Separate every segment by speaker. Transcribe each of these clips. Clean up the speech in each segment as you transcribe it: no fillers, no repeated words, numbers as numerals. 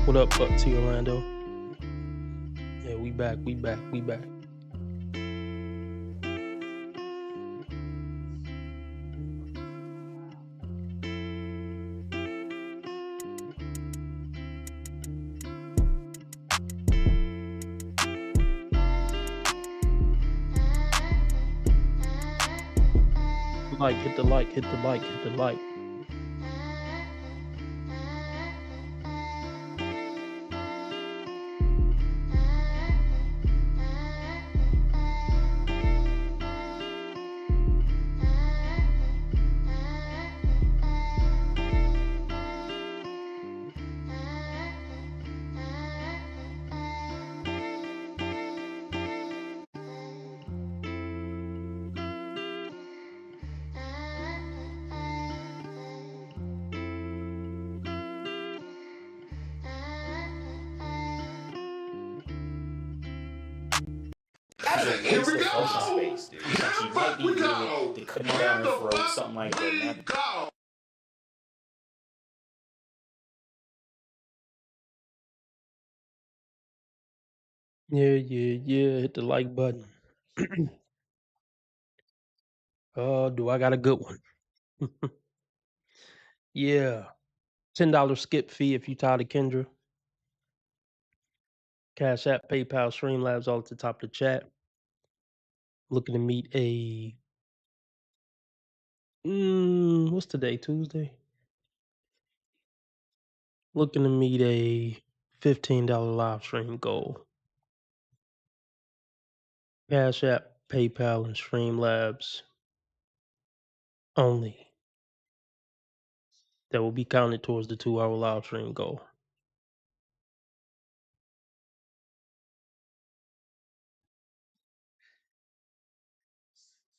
Speaker 1: What up, Bugsy Orlando? Yeah, we back. Hit the like.
Speaker 2: Here we go. Space, dude. Like she might be good. They cut it down her throat, something like that.
Speaker 3: Go.
Speaker 1: Yeah. Hit the like button. Do I got a good one? Yeah. $10 skip fee if you tired of Kendra. Cash App, PayPal, Streamlabs all at the top of the chat. Looking to meet a what's today? Tuesday? Looking to meet a $15 live stream goal. Cash App, PayPal, and Streamlabs only. That will be counted towards the 2-hour live stream goal.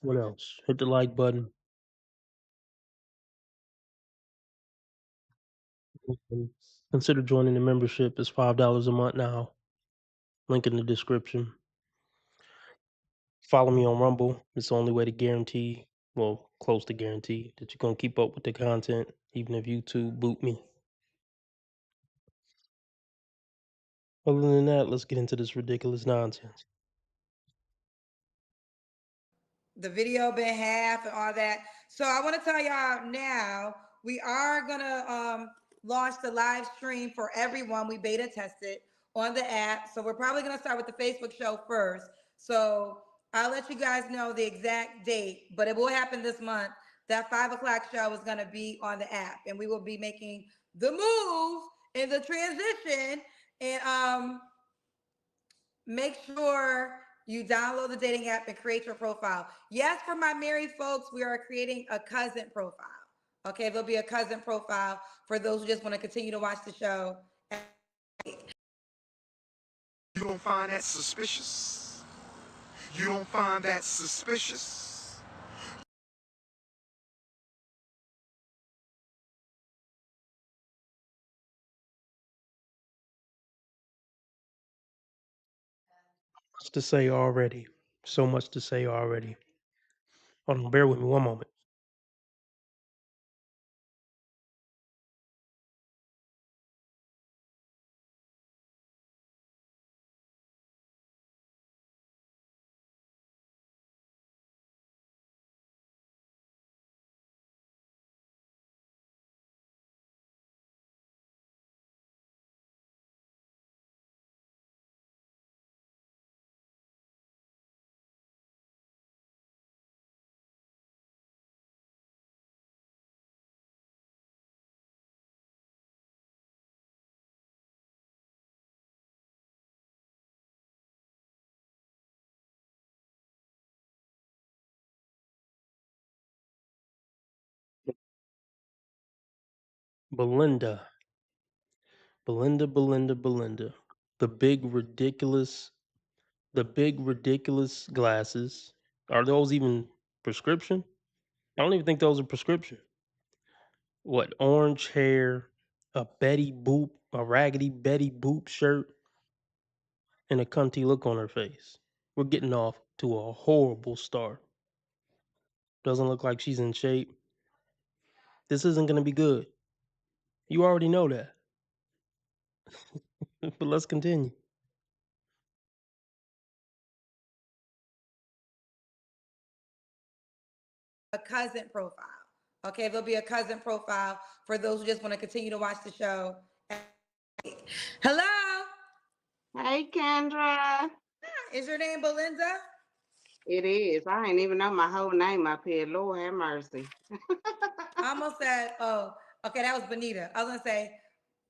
Speaker 1: What else? Hit the like button. Consider joining the membership. It's $5 a month now. Link in the description. Follow me on Rumble. It's the only way to guarantee, well, close to guarantee, that you're going to keep up with the content, even if YouTube boot me. Other than that, let's get into this ridiculous nonsense.
Speaker 4: The video been half and all that. So I want to tell y'all now, we are gonna launch the live stream for everyone. We beta tested on the app. So we're probably gonna start with the Facebook show first. So I'll let you guys know the exact date, but it will happen this month. That 5 o'clock show is gonna be on the app, and we will be making the move in the transition. And make sure you download the dating app and create your profile. Yes, for my married folks, we are creating a cousin profile. Okay, there'll be a cousin profile for those who just want to continue to watch the show.
Speaker 3: You don't find that suspicious? You don't find that suspicious?
Speaker 1: Much to say already. So much to say already. Hold on, bear with me one moment. Belinda. The big ridiculous glasses. Are those even prescription? I don't even think those are prescription. What, orange hair, a raggedy Betty Boop shirt, and a cunty look on her face. We're getting off to a horrible start. Doesn't look like she's in shape. This isn't going to be good. You already know that. But let's continue.
Speaker 4: A cousin profile. Okay, there'll be a cousin profile for those who just want to continue to watch the show. Hello,
Speaker 5: Hey, Kendra.
Speaker 4: is your name Belinda?
Speaker 5: It is. I ain't even know my whole name up here. Lord have mercy.
Speaker 4: I almost said, oh, okay, that was Bonita. I was gonna say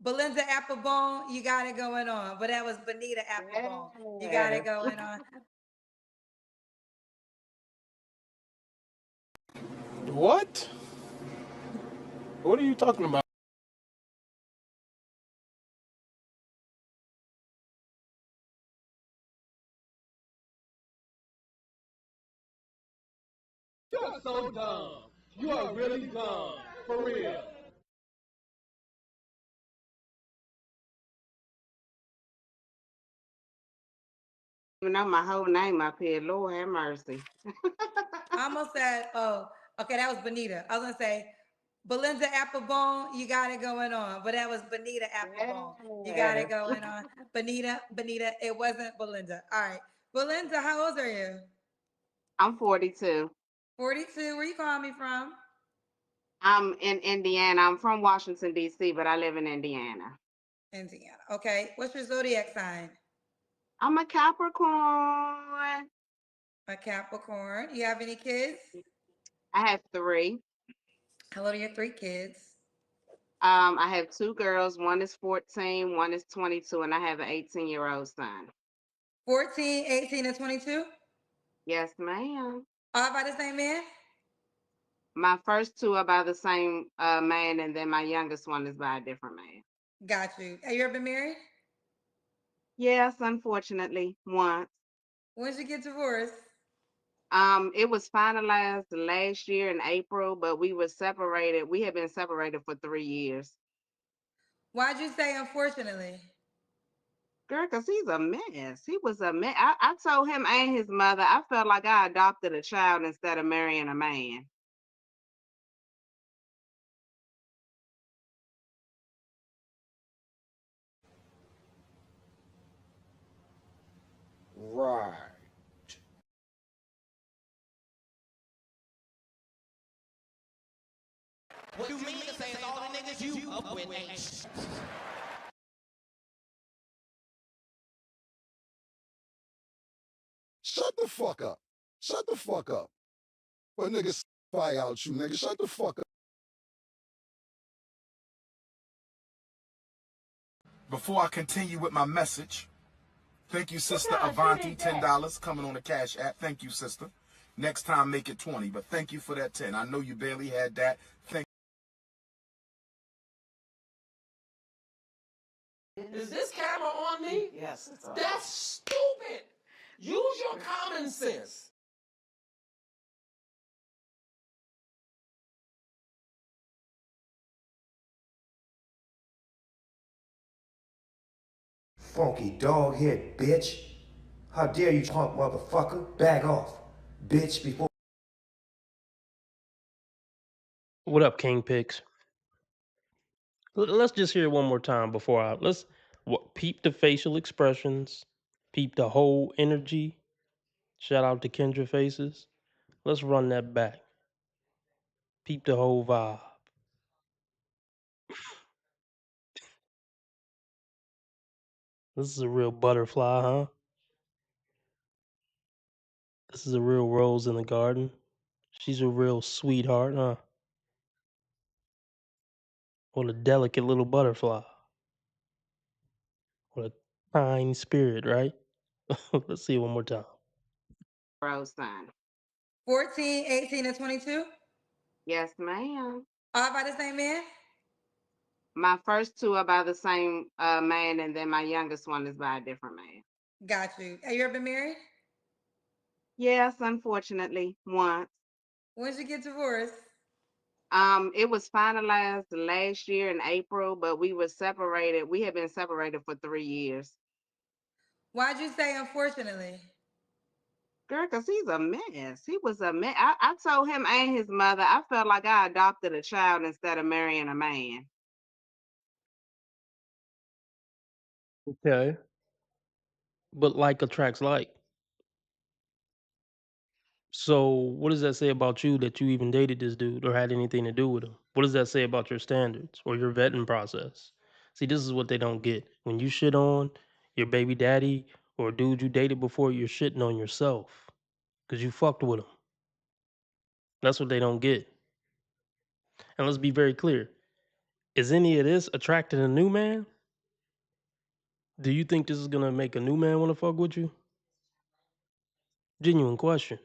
Speaker 4: Belinda Applebone, you got it going on, but that was Bonita Applebone. You got it going on.
Speaker 6: What? What are you talking about?
Speaker 7: You're so dumb. You are really dumb. For real.
Speaker 5: Even know my whole name up here. Lord have mercy.
Speaker 4: I almost said, oh, okay, that was Bonita. I was gonna say Belinda Applebone, you got it going on, but that was Bonita Applebone. You got it going on. Bonita, it wasn't Belinda. All right. Belinda, how old are you?
Speaker 5: I'm 42.
Speaker 4: 42. Where you calling me from?
Speaker 5: I'm in Indiana. I'm from Washington, D.C., but I live in Indiana.
Speaker 4: Indiana. Okay. What's your zodiac sign?
Speaker 5: I'm a Capricorn.
Speaker 4: A Capricorn. You have any kids?
Speaker 5: I have 3.
Speaker 4: How old are your 3 kids?
Speaker 5: I have 2 girls. One is 14, one is 22, and I have an 18-year-old son.
Speaker 4: 14, 18, and 22?
Speaker 5: Yes, ma'am.
Speaker 4: All by the same man?
Speaker 5: My first 2 are by the same man, and then my youngest one is by a different man.
Speaker 4: Got you. Have you ever been married?
Speaker 5: Yes, unfortunately, once.
Speaker 4: When did you get divorced?
Speaker 5: It was finalized last year in April, but we were separated. We had been separated for 3 years.
Speaker 4: Why'd you say unfortunately?
Speaker 5: Girl, because he's a mess. He was a mess. I told him and his mother, I felt like I adopted a child instead of marrying a man.
Speaker 6: Right.
Speaker 2: What you mean to say is all the niggas you up with ain't
Speaker 8: Shut the fuck up. Shut the fuck up. But niggas spy out you, nigga. Shut the fuck up.
Speaker 3: Before I continue with my message, thank you, Sister Avanti, $10 coming on the Cash App. Thank you, sister. Next time, make it 20, but thank you for that 10. I know you barely had that. Thank
Speaker 7: Is this camera on me?
Speaker 2: Yes, it's
Speaker 7: That's stupid. Use your common sense.
Speaker 9: Funky dog head bitch. How dare you punk motherfucker? Back off, bitch, before.
Speaker 1: What up, King Picks? Let's just hear it one more time before let's peep the facial expressions, peep the whole energy. Shout out to Kendra Faces. Let's run that back. Peep the whole vibe. This is a real butterfly, huh? This is a real rose in the garden. She's a real sweetheart, huh? What a delicate little butterfly. What a kind spirit, right? Let's see it one more time.
Speaker 5: Rose son.
Speaker 4: 14, 18, and 22?
Speaker 5: Yes, ma'am.
Speaker 4: All by the same man?
Speaker 5: My first 2 are by the same man, and then my youngest one is by a different man.
Speaker 4: Got you. Have you ever been married?
Speaker 5: Yes, unfortunately, once.
Speaker 4: When did you get divorced?
Speaker 5: It was finalized last year in April, but we were separated. We had been separated for 3 years.
Speaker 4: Why'd you say unfortunately?
Speaker 5: Girl, because he's a mess. He was a mess. I told him and his mother, I felt like I adopted a child instead of marrying a man.
Speaker 1: Okay. But like attracts like. So what does that say about you that you even dated this dude or had anything to do with him? What does that say about your standards or your vetting process? See, this is what they don't get. When you shit on your baby daddy or a dude you dated before, you're shitting on yourself because you fucked with him. That's what they don't get. And let's be very clear. Is any of this attracting a new man? Do you think this is gonna make a new man want to fuck with you? Genuine question.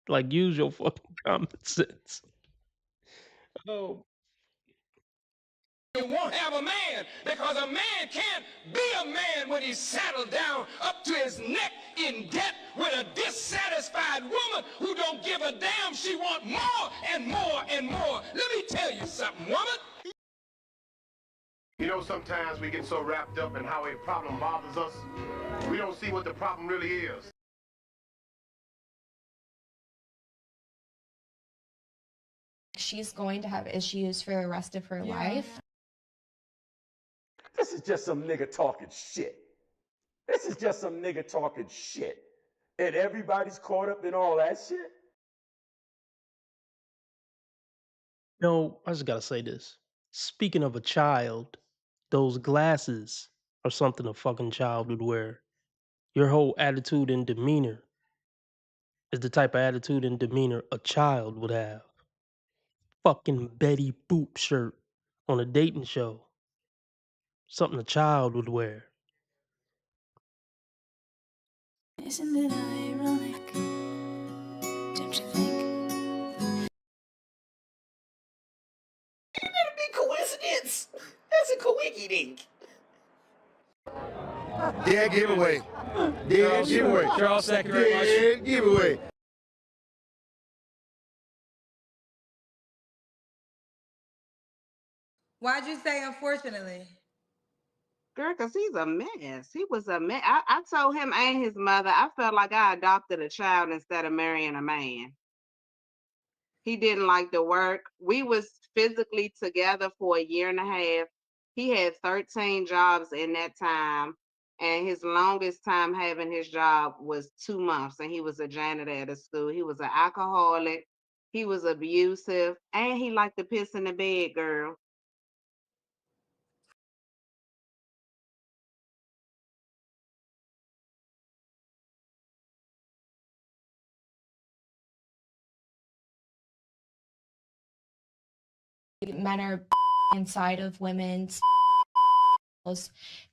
Speaker 1: Like, use your fucking common sense. Oh,
Speaker 7: You won't have a man because a man can't be a man when he's saddled down up to his neck in debt with a dissatisfied woman who don't give a damn. She want more and more and more. Let me tell you something, woman.
Speaker 10: You know, sometimes we get so wrapped up in how a problem bothers us, we don't see what the problem really is.
Speaker 11: She's going to have issues for the rest of her life.
Speaker 12: This is just some nigga talking shit. This is just some nigga talking shit. And everybody's caught up in all that shit.
Speaker 1: no, I just gotta say this. Speaking of a child, those glasses are something a fucking child would wear. Your whole attitude and demeanor is the type of attitude and demeanor a child would have. Fucking Betty Boop shirt on a dating show. Something a child would wear.
Speaker 13: Isn't it ironic? Don't you think?
Speaker 2: That'd be coincidence. That's a coinky dink.
Speaker 8: Dead giveaway. Dead giveaway.
Speaker 6: Charles, thank you very much.
Speaker 8: Dead giveaway.
Speaker 4: Why'd you say unfortunately?
Speaker 5: Girl, because he's a mess. He was a mess. I told him and his mother, I felt like I adopted a child instead of marrying a man. He didn't like the work. We was physically together for a year and a half. He had 13 jobs in that time. And his longest time having his job was 2 months. And he was a janitor at a school. He was an alcoholic. He was abusive. And he liked to piss in the bed, girl.
Speaker 11: Men are inside of women's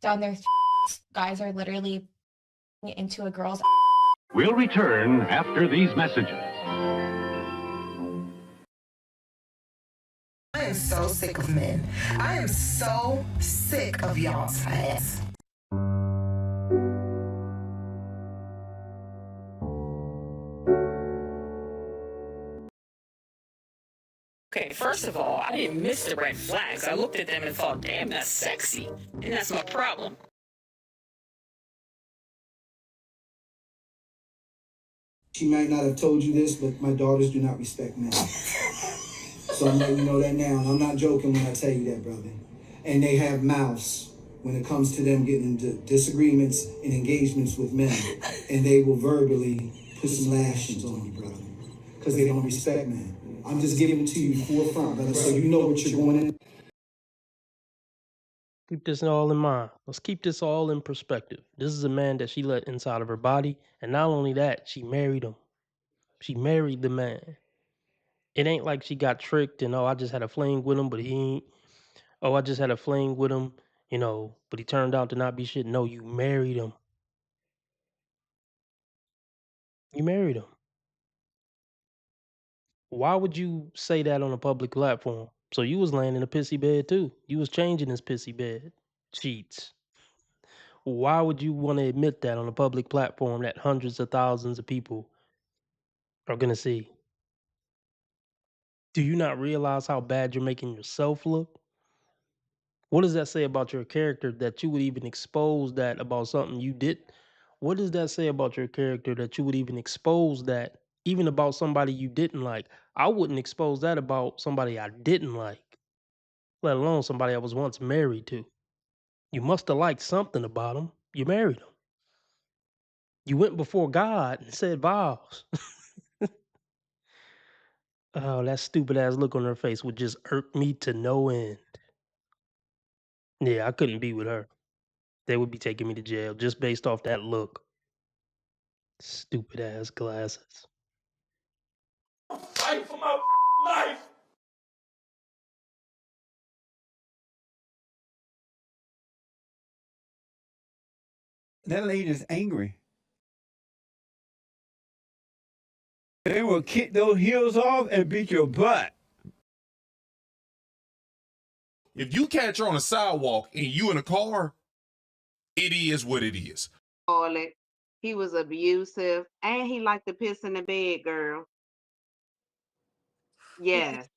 Speaker 11: down their guys are literally into a girl's.
Speaker 14: We'll return after these messages.
Speaker 15: I am so sick of men. I am so sick of y'all's ass.
Speaker 2: Okay, first of all, I didn't miss the red flags. I looked at them and thought, damn, that's sexy. And that's my problem.
Speaker 16: She might not have told you this, but my daughters do not respect men. So I'm letting you know that now. And I'm not joking when I tell you that, brother. And they have mouths when it comes to them getting into disagreements and engagements with men. And they will verbally put some lashings on you, brother. Because they don't respect men. I'm just giving it to you forefront, brother, so you know what you're going in.
Speaker 1: Keep this all in mind. Let's keep this all in perspective. This is a man that she let inside of her body. And not only that, she married him. She married the man. It ain't like she got tricked and, oh, I just had a fling with him, but he ain't. Oh, I just had a fling with him, but he turned out to not be shit. No, you married him. You married him. Why would you say that on a public platform? So you was laying in a pissy bed too. You was changing his pissy bed sheets. Why would you want to admit that on a public platform that hundreds of thousands of people are gonna see? Do you not realize how bad you're making yourself look? What does that say about your character that you would even expose that about something you did? What does that say about your character that you would even expose that even about somebody you didn't like? I wouldn't expose that about somebody I didn't like, let alone somebody I was once married to. You must have liked something about him. You married him. You went before God and said vows. Oh, that stupid ass look on her face would just irk me to no end. Yeah, I couldn't be with her. They would be taking me to jail just based off that look. Stupid ass glasses.
Speaker 12: Fight for my life.
Speaker 17: That lady is angry. They will kick those heels off and beat your butt.
Speaker 18: If you catch her on a sidewalk and you in a car, it is what it is.
Speaker 5: He was abusive, and he liked to piss in the bed, girl. Yes.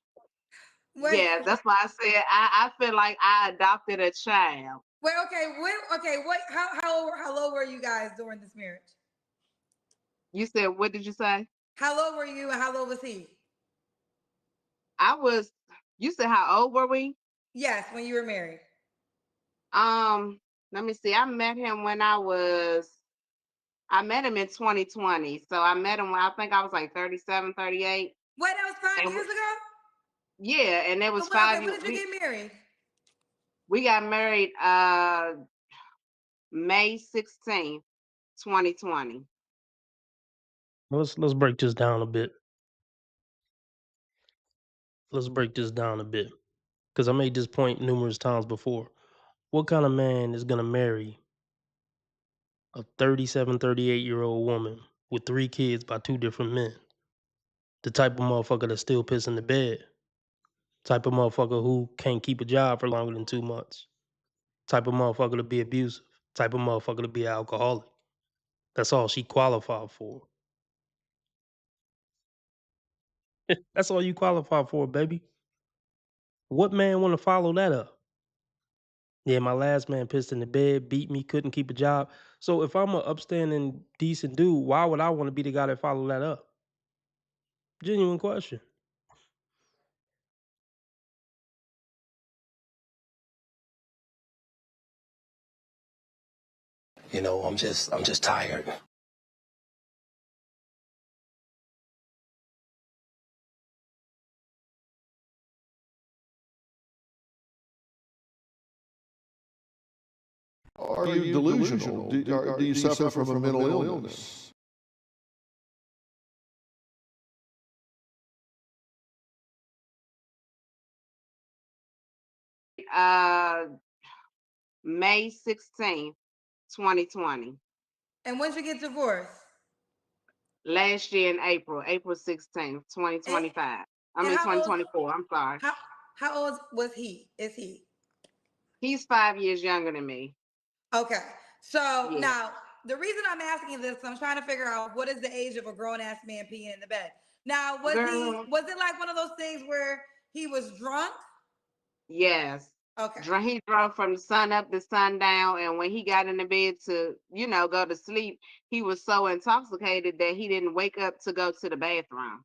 Speaker 4: Wait.
Speaker 5: Yeah, that's why I said I feel like I adopted a child.
Speaker 4: Wait, how low were you guys during this marriage?
Speaker 5: You said, what did you say?
Speaker 4: How low were you and how low was he?
Speaker 5: You said how old were we?
Speaker 4: Yes, when you were married.
Speaker 5: Let me see. I met him in 2020. So I met him when I think I was like 37, 38.
Speaker 4: Wait, that was 5 years ago?
Speaker 5: Yeah, and it was 5 years.
Speaker 4: When did you get married?
Speaker 5: We got married May 16th, 2020.
Speaker 1: Let's break this down a bit. Let's break this down a bit. Because I made this point numerous times before. What kind of man is gonna marry a 37, 38-year-old woman with 3 kids by 2 different men? The type of motherfucker that still piss in the bed. Type of motherfucker who can't keep a job for longer than 2 months. Type of motherfucker to be abusive. Type of motherfucker to be an alcoholic. That's all she qualified for. That's all you qualify for, baby. What man want to follow that up? Yeah, my last man pissed in the bed, beat me, couldn't keep a job. So if I'm an upstanding, decent dude, why would I want to be the guy that follow that up? Genuine question.
Speaker 9: You know, I'm just tired.
Speaker 8: Are you delusional? Do you suffer from a mental illness?
Speaker 5: May 16th, 2020.
Speaker 4: And when did you get divorced?
Speaker 5: Last year in April 16th, 2025. I mean 2024, I'm sorry.
Speaker 4: How old was he? Is he?
Speaker 5: He's 5 years younger than me.
Speaker 4: Okay. So now the reason I'm asking this, I'm trying to figure out what is the age of a grown ass man peeing in the bed. Now, was it like one of those things where he was drunk?
Speaker 5: Yes.
Speaker 4: Okay.
Speaker 5: He drove from sun up to sundown, and when he got in the bed to, go to sleep, he was so intoxicated that he didn't wake up to go to the bathroom.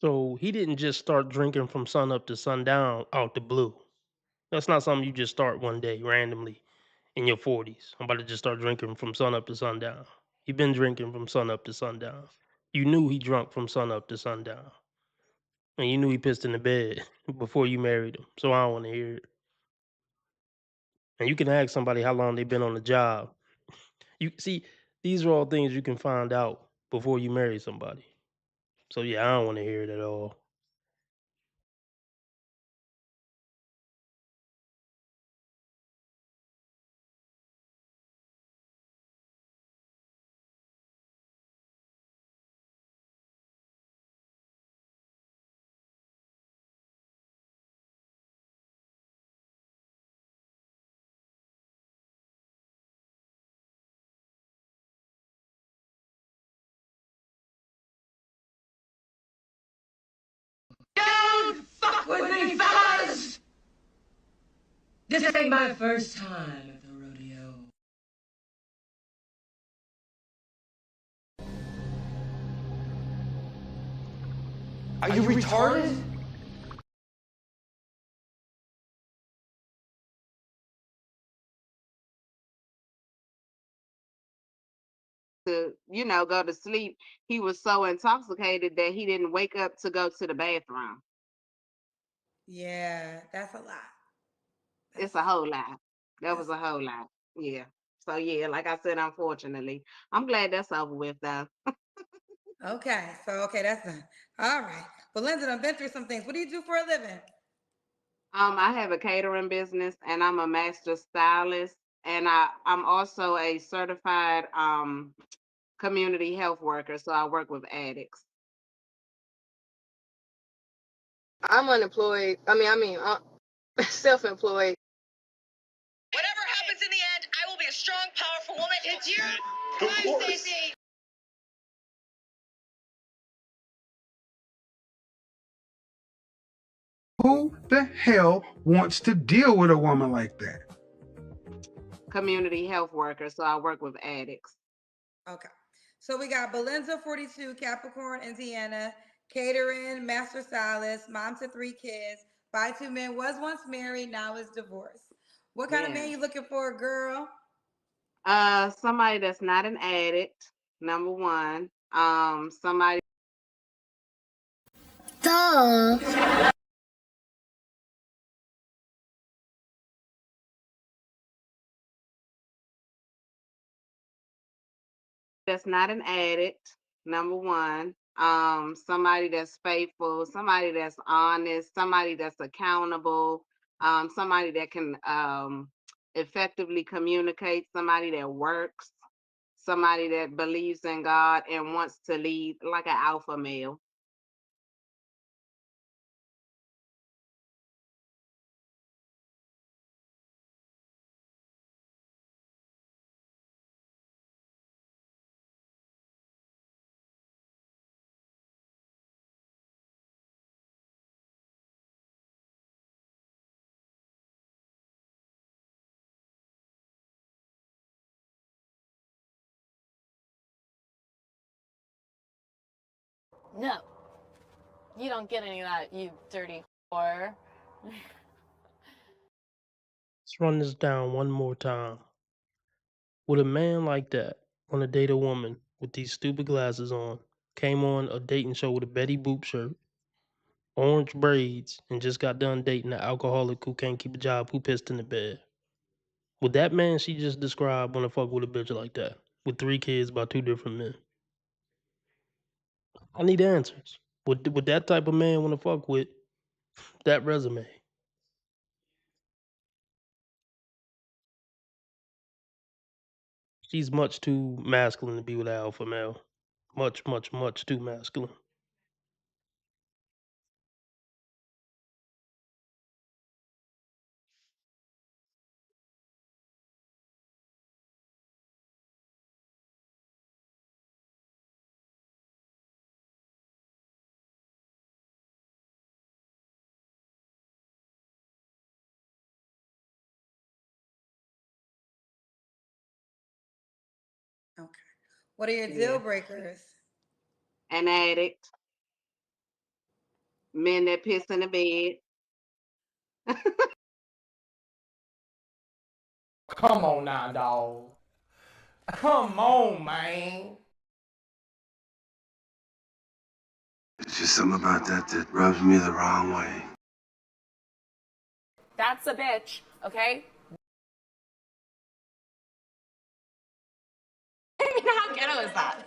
Speaker 1: So he didn't just start drinking from sun up to sundown out the blue. That's not something you just start one day randomly in your 40s. I'm about to just start drinking from sun up to sundown. He been drinking from sun up to sundown. You knew he drunk from sun up to sundown. And you knew he pissed in the bed before you married him. So I don't want to hear it. And you can ask somebody how long they've been on the job. You see, these are all things you can find out before you marry somebody. So yeah, I don't want to hear it at all.
Speaker 19: Don't fuck with me, fellas! This ain't my first time at the rodeo.
Speaker 9: Are you retarded?
Speaker 5: to, go to sleep. He was so intoxicated that he didn't wake up to go to the bathroom.
Speaker 4: Yeah, that's a lot.
Speaker 5: It's a whole lot. That was a whole lot. Yeah. So yeah, like I said, unfortunately, I'm glad that's over with though.
Speaker 4: Okay, so that's done. All right. Well, Lindsay, I've been through some things. What do you do for a living?
Speaker 5: I have a catering business and I'm a master stylist, and I'm also a certified community health worker. So I work with addicts.
Speaker 20: I'm unemployed. Self-employed.
Speaker 21: Whatever happens in the end, I will be a strong, powerful woman. It's your time, Stacey.
Speaker 22: Who the hell wants to deal with a woman like that?
Speaker 5: Community health worker. So I work with addicts.
Speaker 4: Okay. So we got Belinda, 42, Capricorn, Indiana, catering, master stylist, mom to 3 kids, by 2 men, was once married, now is divorced. What kind of man you looking for, girl?
Speaker 5: Somebody that's not an addict, number one. Somebody.
Speaker 21: Duh.
Speaker 5: That's not an addict, number one. Somebody that's faithful, somebody that's honest, somebody that's accountable, somebody that can effectively communicate, somebody that works, somebody that believes in God and wants to lead, like an alpha male.
Speaker 23: No. You don't get any of that, you dirty whore.
Speaker 1: Let's run this down one more time. Would a man like that want to date a woman with these stupid glasses on, came on a dating show with a Betty Boop shirt, orange braids, and just got done dating an alcoholic who can't keep a job who pissed in the bed? Would that man she just described want to fuck with a bitch like that with 3 kids by 2 different men? I need answers. Would that type of man want to fuck with that resume? She's much too masculine to be with an alpha male. Much, much, much too masculine.
Speaker 4: Okay. What are your deal breakers?
Speaker 5: An addict. Men that piss in the bed.
Speaker 6: Come on now, dog. Come on, man.
Speaker 9: It's just something about that rubs me the wrong way.
Speaker 23: That's a bitch, okay? How ghetto is that?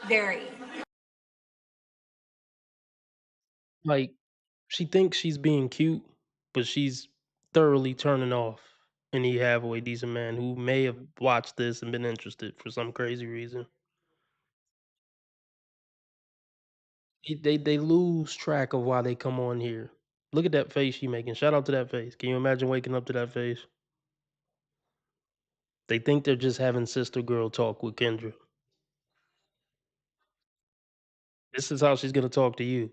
Speaker 11: Very.
Speaker 1: Like, she thinks she's being cute, but she's thoroughly turning off any halfway decent man who may have watched this and been interested for some crazy reason. They lose track of why they come on here. Look at that face she making. Shout out to that face. Can you imagine waking up to that face? They think they're just having sister girl talk with Kendra. This is how she's gonna talk to you.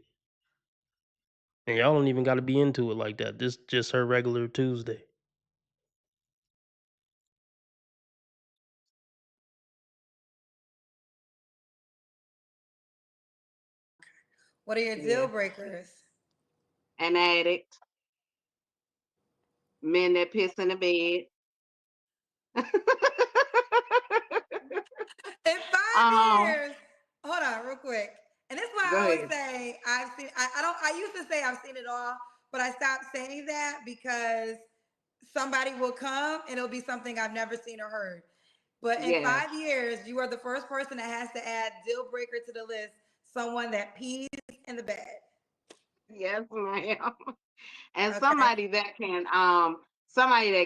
Speaker 1: And y'all don't even gotta be into it like that. This just her regular Tuesday.
Speaker 4: What are your deal breakers?
Speaker 5: An addict. Men that piss in the bed.
Speaker 4: In 5 years, hold on real quick. And that's why
Speaker 5: Go
Speaker 4: I always
Speaker 5: ahead.
Speaker 4: say I've seen, I used to say I've seen it all, but I stopped saying that because somebody will come and it'll be something I've never seen or heard. But in
Speaker 5: Yes.
Speaker 4: 5 years, you are the first person that has to add deal breaker to the list, someone that pees in the bed.
Speaker 5: Yes, ma'am. And
Speaker 4: Okay.
Speaker 5: somebody that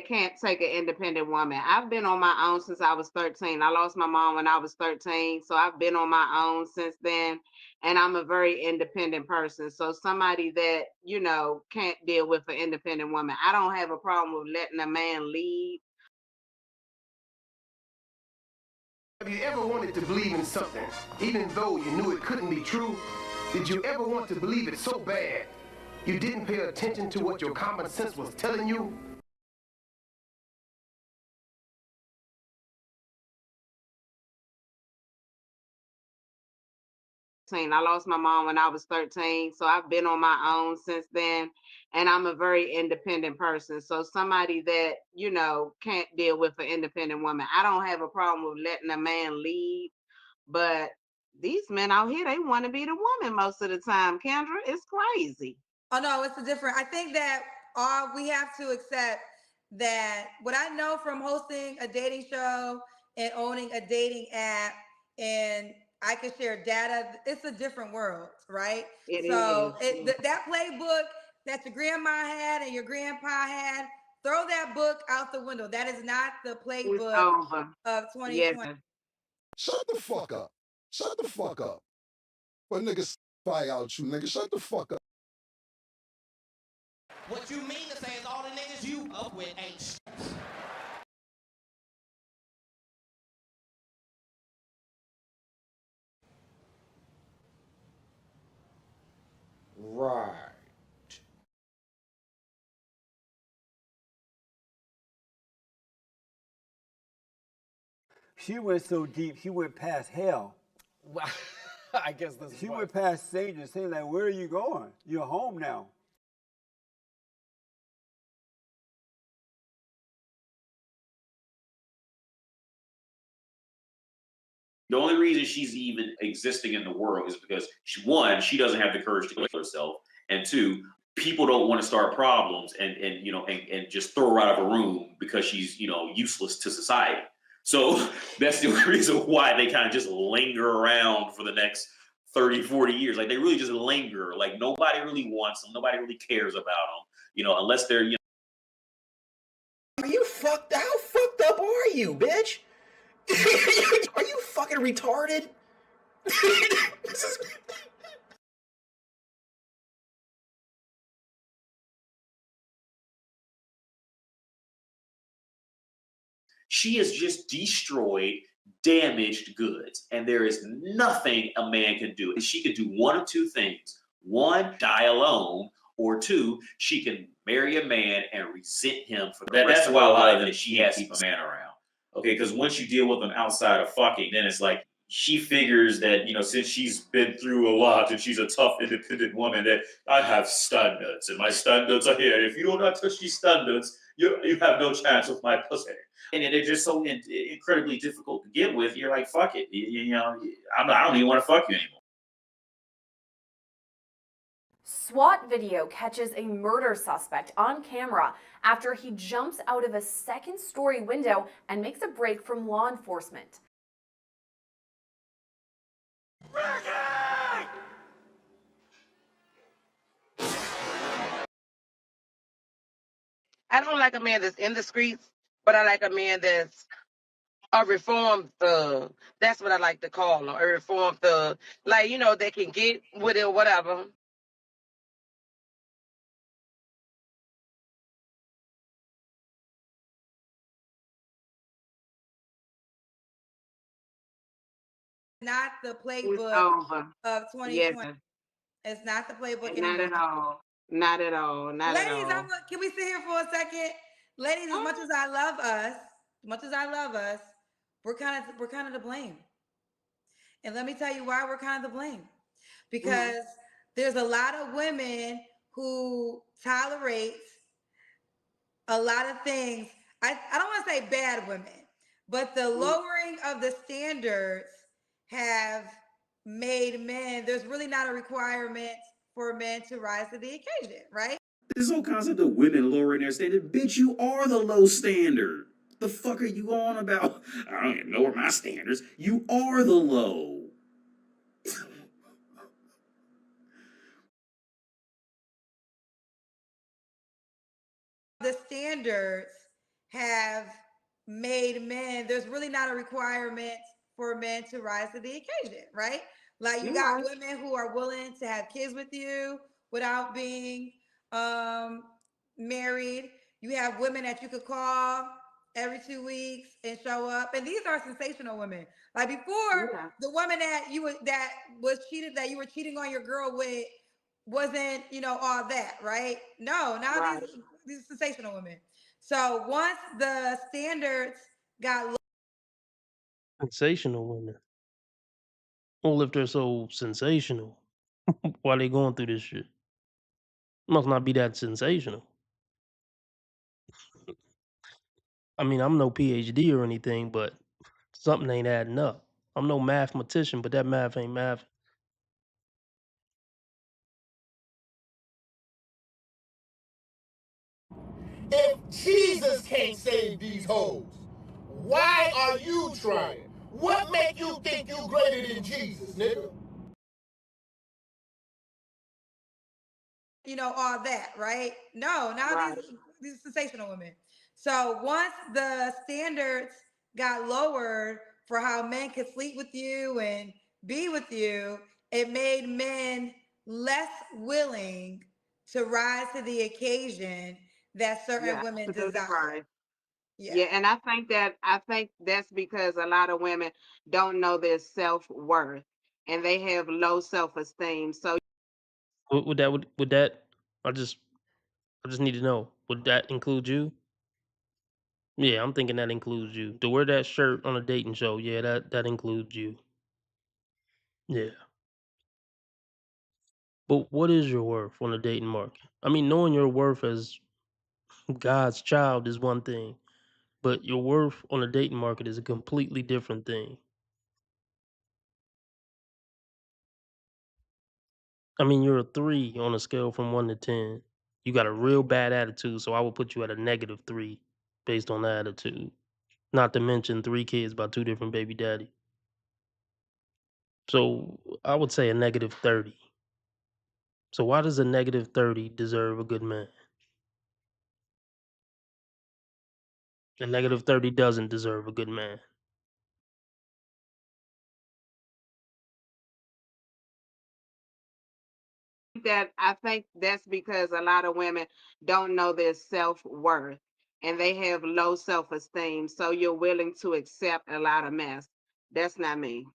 Speaker 5: can't take an independent woman. I've been on my own since I was 13. I lost my mom when I was 13, so I've been on my own since then, and I'm a very independent person. So somebody that, you know, can't deal with an independent woman. I don't have a problem with letting a man lead.
Speaker 9: Have you ever wanted to believe in something, even though you knew it couldn't be true? Did you ever want to believe it so bad, you didn't pay attention to what your common sense was telling you?
Speaker 5: I lost my mom when I was 13, so I've been on my own since then, and I'm a very independent person. So somebody that, you know, can't deal with an independent woman. I don't have a problem with letting a man lead, but these men out here, they want to be the woman most of the time, Kendra. It's crazy.
Speaker 4: Oh no, it's a different. I think that we have to accept that what I know from hosting a dating show and owning a dating app, and I can share data. It's a different world, right?
Speaker 5: It
Speaker 4: So
Speaker 5: is.
Speaker 4: that playbook that your grandma had and your grandpa had, throw that book out the window. That is not the
Speaker 5: It's
Speaker 4: playbook
Speaker 5: over.
Speaker 4: of 2020.
Speaker 5: Yeah.
Speaker 8: Shut the fuck up. Shut the fuck up. What niggas fire out you, nigga? Shut the fuck up.
Speaker 3: What you mean to say is all the niggas you up with ain't shit.
Speaker 7: Right.
Speaker 17: She went so deep, she went past hell.
Speaker 3: Well, I guess this is
Speaker 17: She
Speaker 3: what-
Speaker 17: went past Satan and saying, like, where are you going? You're home now.
Speaker 10: The only reason she's even existing in the world is because one, she doesn't have the courage to kill herself, and two, people don't want to start problems and just throw her out of a room because she's, you know, useless to society. So that's the only reason why they kind of just linger around for the next 30, 40 years. Like they really just linger. Like nobody really wants them. Nobody really cares about them, you know, unless they're, you know.
Speaker 3: Are you fucked? How fucked up are you, bitch? Are you fucking retarded? This is...
Speaker 10: She has just destroyed damaged goods, and there is nothing a man can do. And she could do one of two things. One, die alone, or two, she can marry a man and resent him for the rest of her life, and she has to keep a man around. Okay, because once you deal with them outside of fucking, then it's like she figures that, you know, since she's been through a lot and she's a tough, independent woman, that I have standards and my standards are here. If you do not touch these standards, you have no chance with my pussy. And they're just so incredibly difficult to get with. You're like, fuck it. You know, I don't even want to fuck you anymore.
Speaker 24: SWAT video catches a murder suspect on camera after he jumps out of a second-story window and makes a break from law enforcement.
Speaker 25: I don't like a man that's in the streets, but I like a man that's a reformed thug. That's what I like to call them, a reformed thug. Like, you know, they can get with it or whatever.
Speaker 4: Not the
Speaker 5: It's
Speaker 4: playbook
Speaker 5: over.
Speaker 4: of 2020.
Speaker 5: Yeah.
Speaker 4: It's not the playbook
Speaker 5: Not
Speaker 4: anymore.
Speaker 5: at all. Not at all. Not at
Speaker 4: Ladies,
Speaker 5: all.
Speaker 4: can we sit here for a second? Ladies, as much as I love us, we're kind of to blame. And let me tell you why we're kind of to blame. Because there's a lot of women who tolerate a lot of things. I don't want to say bad women, but the lowering of the standards have made men, there's really not a requirement for men to rise to the occasion, right?
Speaker 2: This whole concept of women lowering their standard, bitch, you are the low standard. The fuck are you on about? I don't even lower my standards. You are the low.
Speaker 4: The standards have made men, there's really not a requirement for men to rise to the occasion, right? Like you got women who are willing to have kids with you without being married. You have women that you could call every 2 weeks and show up. And these are sensational women. Like before, the woman that you were that you were cheating on your girl with wasn't, all that, right? No, now these are sensational women. So once the standards got
Speaker 1: Sensational women. Well, if they're so sensational, why they going through this shit? Must not be that sensational. I mean, I'm no PhD or anything, but something ain't adding up. I'm no mathematician, but that math ain't math.
Speaker 6: If Jesus can't save these hoes, why are you trying? What make you think you greater than Jesus, nigga?
Speaker 4: all that, right? No, now these are sensational women. So once the standards got lowered for how men could sleep with you and be with you, it made men less willing to rise to the occasion that certain women desire.
Speaker 5: Yeah, and I think that's because a lot of women don't know their self-worth and they have low self-esteem. So
Speaker 1: Would that? I just need to know. Would that include you? Yeah, I'm thinking that includes you. To wear that shirt on a dating show, yeah, that includes you. Yeah. But what is your worth on the dating market? I mean, knowing your worth as God's child is one thing, but your worth on the dating market is a completely different thing. I mean, you're a 3 on a scale from 1 to 10. You got a real bad attitude, so I would put you at a -3 based on the attitude. Not to mention 3 kids by 2 different baby daddy. So I would say a -30. So why does a -30 deserve a good man? A -30 doesn't deserve a good man.
Speaker 5: I think that's because a lot of women don't know their self-worth and they have low self-esteem. So you're willing to accept a lot of mess. That's not me.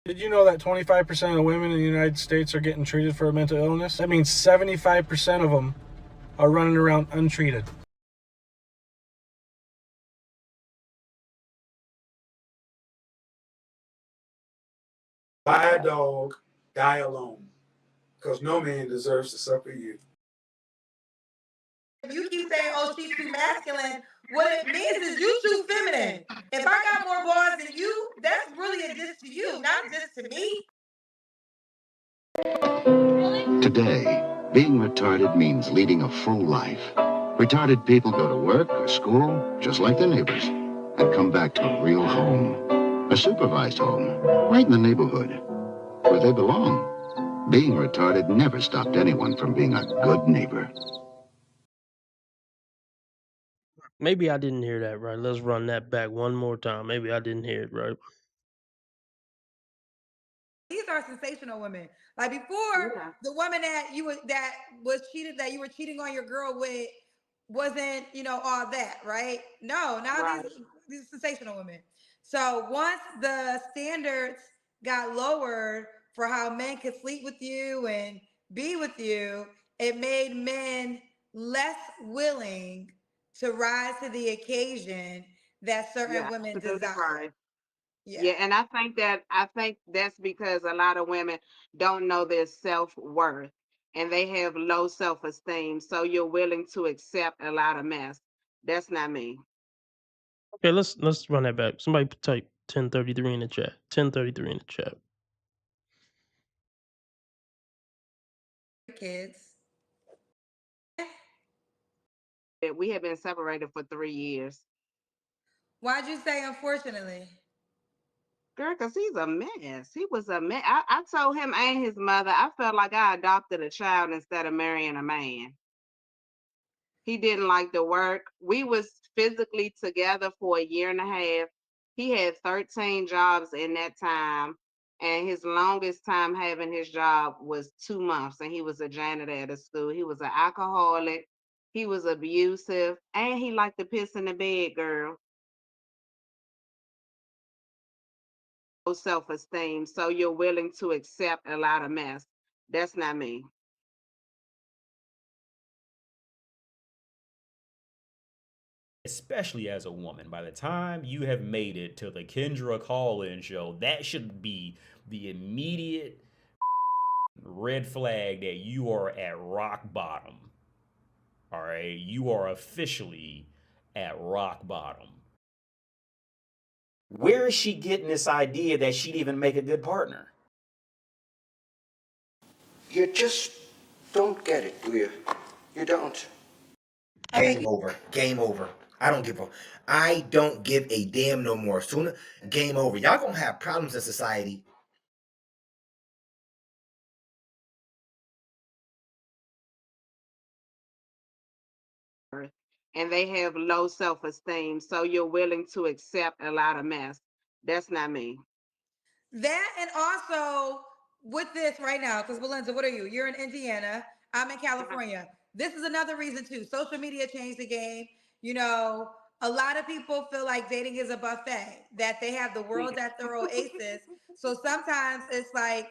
Speaker 7: Did you know that 25% of women in the United States are getting treated for a mental illness? That means 75% of them are running around untreated.
Speaker 13: Buy a dog, die alone, because no man deserves to suffer you.
Speaker 4: If you keep saying, "Oh, she's too masculine," what it means is you too feminine. If I got more balls than you, that's really a diss to you, not just to me.
Speaker 14: Today, being retarded means leading a full life. Retarded people go to work or school, just like their neighbors, and come back to a real home. A supervised home, right in the neighborhood, where they belong. Being retarded never stopped anyone from being a good neighbor.
Speaker 1: Maybe I didn't hear that right. Let's run that back one more time. Maybe I didn't hear it right.
Speaker 4: These are sensational women. Like before, the woman that you were cheating on your girl with wasn't, all that, right? No, now these are sensational women. So once the standards got lowered for how men could sleep with you and be with you, it made men less willing to rise to the occasion that certain women desire.
Speaker 5: Yeah, and I think that's because a lot of women don't know their self-worth and they have low self-esteem. So you're willing to accept a lot of mess. That's not me.
Speaker 1: Okay, let's run that back. Somebody type 1033 in the chat. 1033 in the chat.
Speaker 4: Kids.
Speaker 5: We have been separated for 3 years.
Speaker 4: Why'd you say unfortunately?
Speaker 5: Girl, because he's a mess. He was a mess. I told him and his mother, I felt like I adopted a child instead of marrying a man. He didn't like the work. We was physically together for a year and a half. He had 13 jobs in that time. And his longest time having his job was 2 months. And he was a janitor at a school. He was an alcoholic. He was abusive. And he liked to piss in the bed, girl. Low self-esteem. So you're willing to accept a lot of mess. That's not me.
Speaker 12: Especially as a woman, by the time you have made it to the Kendra call-in show, that should be the immediate red flag that you are at rock bottom. All right, you are officially at rock bottom. Where is she getting this idea that she'd even make a good partner?
Speaker 15: You just don't get it, do you? You don't.
Speaker 3: Game over. Game over. I don't give a damn no more. Sooner, game over. Y'all gonna have problems in society.
Speaker 5: And they have low self-esteem. So you're willing to accept a lot of mess. That's not me.
Speaker 4: That and also with this right now, because Valenza, what are you? You're in Indiana. I'm in California. This is another reason too. Social media changed the game. You know, a lot of people feel like dating is a buffet, that they have the world at their oasis. So sometimes it's like,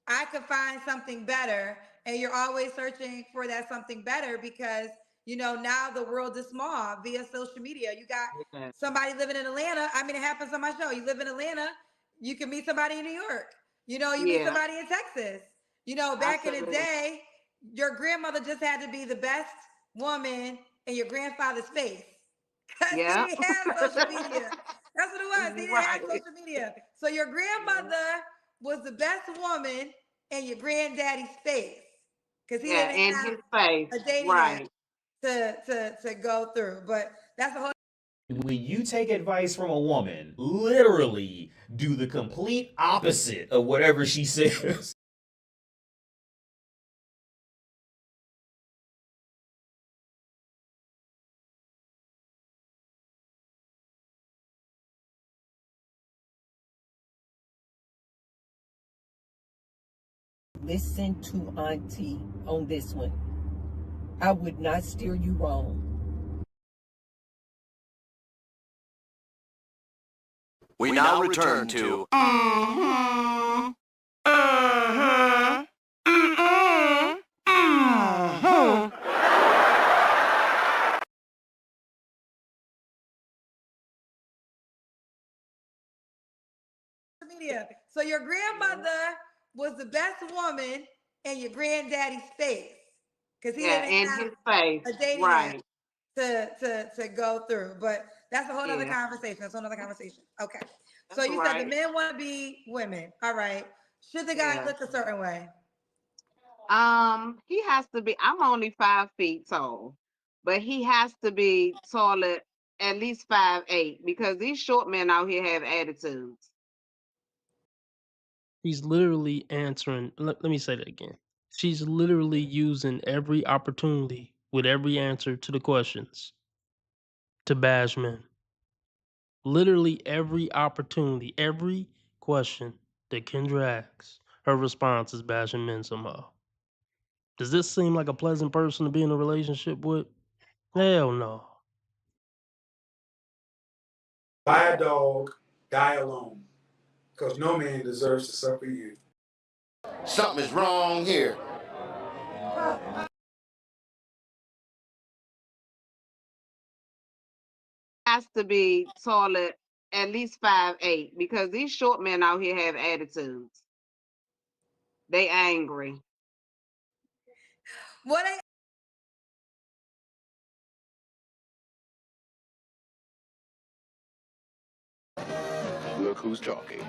Speaker 4: I could find something better, and you're always searching for that something better because, you know, now the world is small via social media. You got somebody living in Atlanta. I mean, it happens on my show. You live in Atlanta, you can meet somebody in New York. You know, you meet
Speaker 5: Yeah.
Speaker 4: somebody in Texas. You know, back in the
Speaker 5: Absolutely.
Speaker 4: day, your grandmother just had to be the best woman in your grandfather's face. Because he
Speaker 5: Yeah.
Speaker 4: didn't have social media. That's what it was. He didn't have
Speaker 5: Right.
Speaker 4: social media. So your grandmother was the best woman in your granddaddy's face. Because he
Speaker 5: Yeah,
Speaker 4: didn't
Speaker 5: in
Speaker 4: have
Speaker 5: his face.
Speaker 4: a dating
Speaker 5: Right.
Speaker 4: app to go through. But that's a whole
Speaker 12: When you take advice from a woman, literally do the complete opposite of whatever she says.
Speaker 16: Listen to Auntie on this one. I would not steer you wrong.
Speaker 18: We now return to
Speaker 4: media. So your grandmother was the best woman in your granddaddy's face. Because he
Speaker 5: Yeah,
Speaker 4: didn't
Speaker 5: in
Speaker 4: have
Speaker 5: his face.
Speaker 4: a dating
Speaker 5: Right.
Speaker 4: app to go through. But that's a whole other
Speaker 5: Yeah.
Speaker 4: conversation. That's another conversation. Okay. So
Speaker 5: That's
Speaker 4: you said the
Speaker 5: right.
Speaker 4: men want to be women. All right. Should the guy
Speaker 5: Yeah.
Speaker 4: look a certain way?
Speaker 5: He has to be, I'm only 5 feet tall, but he has to be taller, at least 5'8", because these short men out here have attitudes.
Speaker 1: He's literally answering. Let me say that again. She's literally using every opportunity with every answer to the questions to bash men. Literally every opportunity, every question that Kendra asks, her response is bashing men somehow. Does this seem like a pleasant person to be in a relationship with? Hell no.
Speaker 13: Buy a dog, die alone. Because no man deserves to suffer you.
Speaker 18: something is wrong here.
Speaker 5: Has to be taller, at least 5'8", because these short men out here have attitudes. They angry.
Speaker 4: What I
Speaker 18: Look who's talking.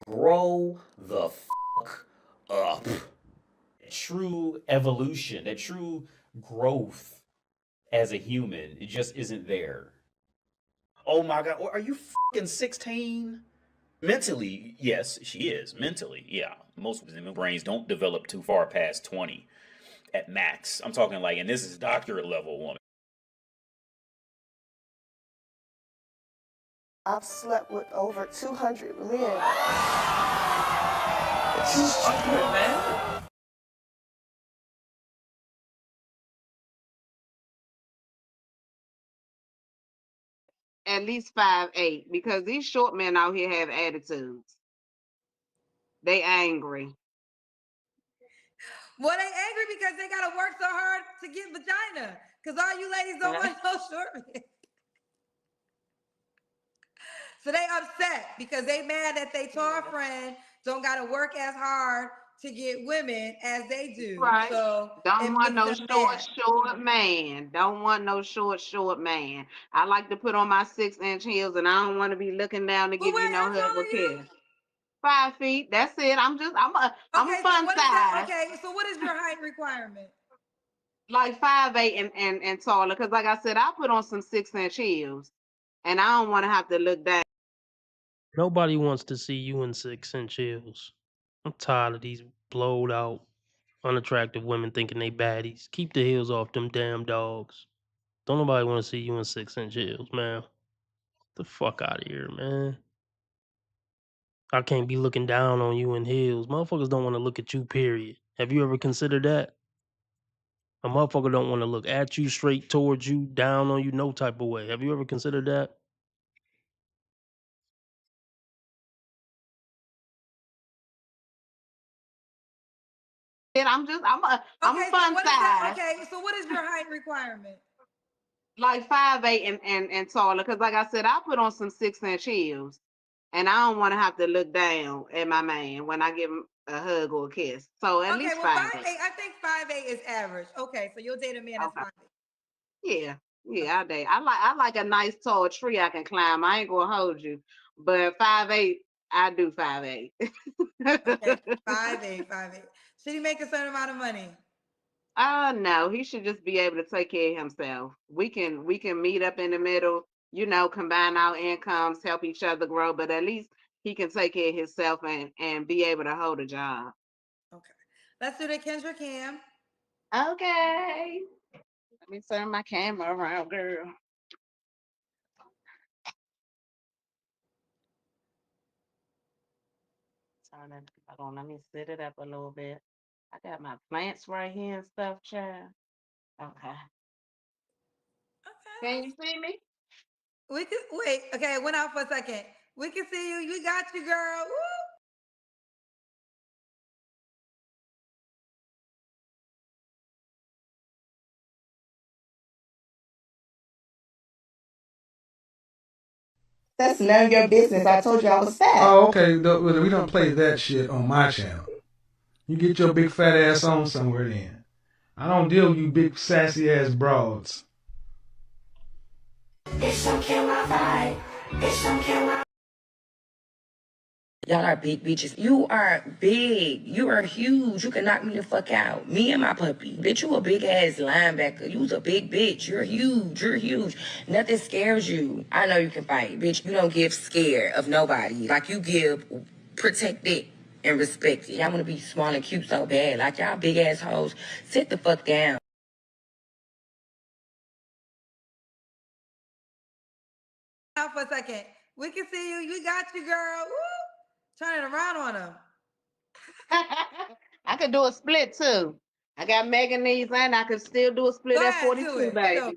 Speaker 12: Grow the fuck up. True evolution, that true growth as a human, it just isn't there. Oh my god, are you fucking 16? Mentally, yes, she is. Mentally, yeah. Most women's brains don't develop too far past 20 at max. I'm talking like, and this is doctorate level woman.
Speaker 19: I've slept with over 200 men.
Speaker 5: At least 5'8", because these short men out here have attitudes. They angry.
Speaker 4: Well, they angry because they gotta work so hard to get vagina. Because all you ladies don't want no short men. So they upset because they mad that they tall friend don't gotta work as hard to get women as they do.
Speaker 5: Right.
Speaker 4: So
Speaker 5: Don't want no
Speaker 4: makes them mad.
Speaker 5: short man. Don't want no short man. I like to put on my 6-inch heels, and I don't want to be looking down to give you no hug or kiss. 5 feet. That's it. I'm a fun size.
Speaker 4: Okay, so what is your height requirement?
Speaker 5: Like 5'8" and taller. Because like I said, I put on some 6-inch heels, and I don't want to have to look down.
Speaker 1: Nobody wants to see you in 6-inch heels. I'm tired of these blowed out, unattractive women thinking they baddies. Keep the heels off them damn dogs. Don't nobody want to see you in 6-inch heels, man. The fuck out of here, man. I can't be looking down on you in heels. Motherfuckers don't want to look at you, period. Have you ever considered that? A motherfucker don't want to look at you, straight towards you, down on you, no type of way. Have you ever considered that?
Speaker 5: I'm a fun size.
Speaker 4: Okay, so what is your height requirement?
Speaker 5: Like 5'8" and taller. Because like I said, I put on some 6-inch heels, and I don't want to have to look down at my man when I give him a hug or a kiss. So at least 5'8".
Speaker 4: I think 5'8" is average. Okay, so you'll date a man that's 5'8".
Speaker 5: Yeah, I date. I like a nice tall tree I can climb. I ain't gonna hold you, but 5'8", I do 5'8".
Speaker 4: Okay, 5'8". Should he make a certain amount of money?
Speaker 5: No, he should just be able to take care of himself. We can meet up in the middle, combine our incomes, help each other grow, but at least he can take care of himself and be able to hold a job.
Speaker 4: Okay. Let's do the Kendra Cam.
Speaker 5: Okay. Let me turn my camera around, girl. Hold on, let me set it up a little bit. I got my plants right here and stuff, child. Okay. Can you see me?
Speaker 4: We can wait. Okay, it went out for a second. We can see you. We got you, girl. Woo!
Speaker 19: That's none of your business. I told you I was fat.
Speaker 13: Oh, okay. We don't play that shit on my channel. You get your big fat ass on somewhere then. I don't deal with you big sassy ass broads.
Speaker 20: It's some kill my vibe. It's some kill my. Y'all are big bitches. You are big. You are huge. You can knock me the fuck out. Me and my puppy. Bitch, you a big ass linebacker. You's a big bitch. You're huge. You're huge. Nothing scares you. I know you can fight. Bitch, you don't give scare of nobody. Like you give protected and respected. Y'all want to be small and cute so bad. Like y'all big ass hoes. Sit the fuck down.
Speaker 4: Out for a second. We can see you. We got you, girl. Woo! Turn it around on him.
Speaker 5: I could do a split too. I got mega knees and I could still do a split at 42, baby.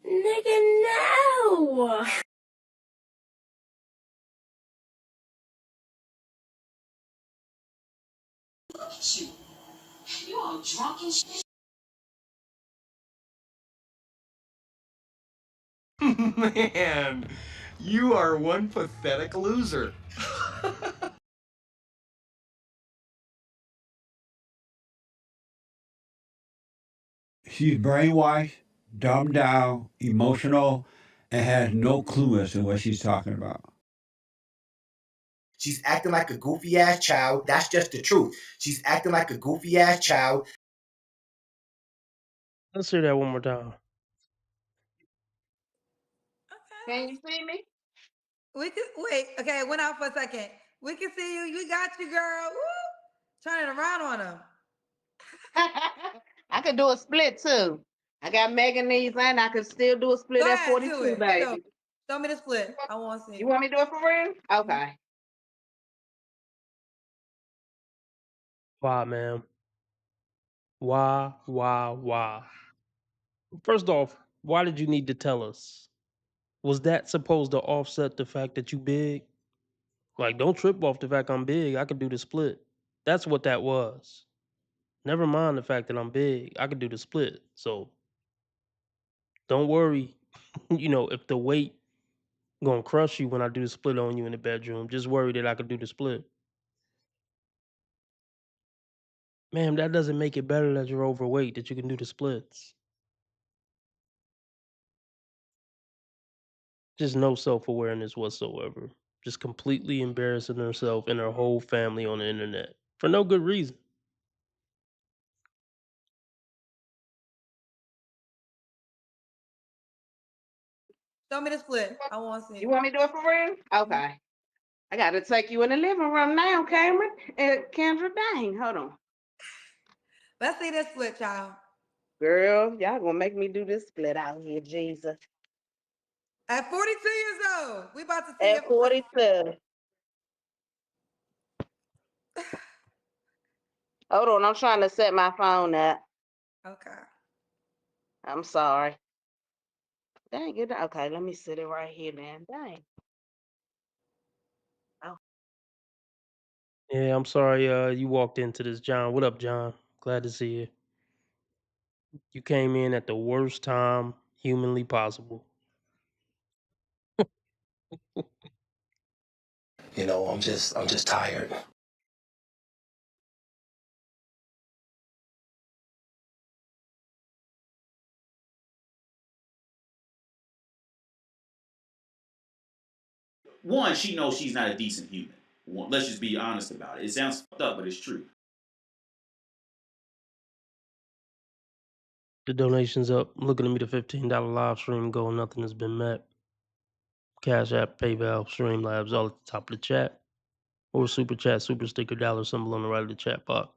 Speaker 20: Nigga, no. Look at you. You all drunk and shit.
Speaker 21: Man,
Speaker 9: You are one pathetic loser.
Speaker 17: She's brainwashed, dumbed down, emotional, and has no clue as to what she's talking about.
Speaker 11: She's acting like a goofy ass child. That's just the truth. She's acting like a goofy ass child.
Speaker 1: Let's hear that one more time.
Speaker 5: Can you see me?
Speaker 4: We can wait. Okay, it went out for a second. We can see you. We got you, girl. Woo! Turn it around on them.
Speaker 5: I could do a split too. I got Megan knees and I could still do a split
Speaker 4: Go
Speaker 5: at
Speaker 4: ahead, do
Speaker 5: 42,
Speaker 4: it.
Speaker 5: baby.
Speaker 4: Show me the split. I want to see.
Speaker 5: You want me to do it for real? Okay.
Speaker 1: Why, man? Why? First off, why did you need to tell us? Was that supposed to offset the fact that you big? Like, don't trip off the fact I'm big. I could do the split. That's what that was. Never mind the fact that I'm big. I could do the split. So don't worry. You know, if the weight gonna crush you when I do the split on you in the bedroom, just worry that I could do the split. Ma'am, that doesn't make it better that you're overweight, that you can do the splits. Just no self-awareness whatsoever. Just completely embarrassing herself and her whole family on the internet for no good reason.
Speaker 4: Show me the split. I want to see.
Speaker 5: You want me to do it for real? Okay. I got to take you in the living room now, Cameron. Kendra, dang, hold on.
Speaker 4: Let's see this split, child.
Speaker 5: Girl, y'all gonna make me do this split out here, Jesus.
Speaker 4: At 42 years old, we about to see
Speaker 5: At 42. Hold on, I'm trying to set my phone up.
Speaker 4: Okay.
Speaker 5: I'm sorry. Dang it. Okay, let me sit it right here, man. Dang.
Speaker 1: Yeah, I'm sorry you walked into this, John. What up, John? Glad to see you. You came in at the worst time humanly possible.
Speaker 3: You know, I'm just tired.
Speaker 10: One, she knows she's not a decent human. Let's just be honest about it. It sounds fucked up, but it's true.
Speaker 1: The donation's up. Looking at me, the $15 live stream goal. Nothing has been met. Cash App, PayPal, Streamlabs, all at the top of the chat. Or super chat, super sticker, dollar symbol on the right of the chat box.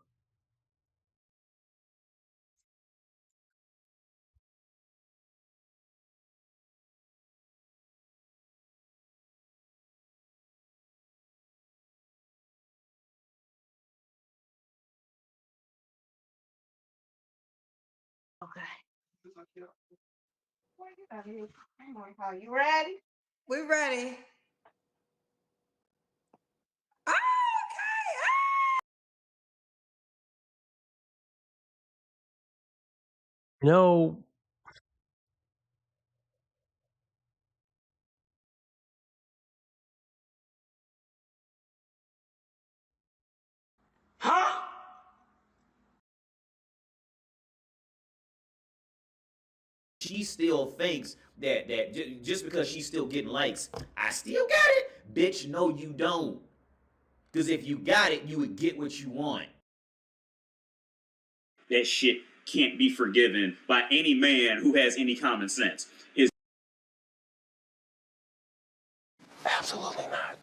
Speaker 5: Okay. You ready?
Speaker 4: We ready.
Speaker 1: No.
Speaker 10: Huh? She still thinks that just because she's still getting likes, I still got it. Bitch, no, you don't. Because if you got it, you would get what you want. That shit can't be forgiven by any man who has any common sense.
Speaker 3: Absolutely not.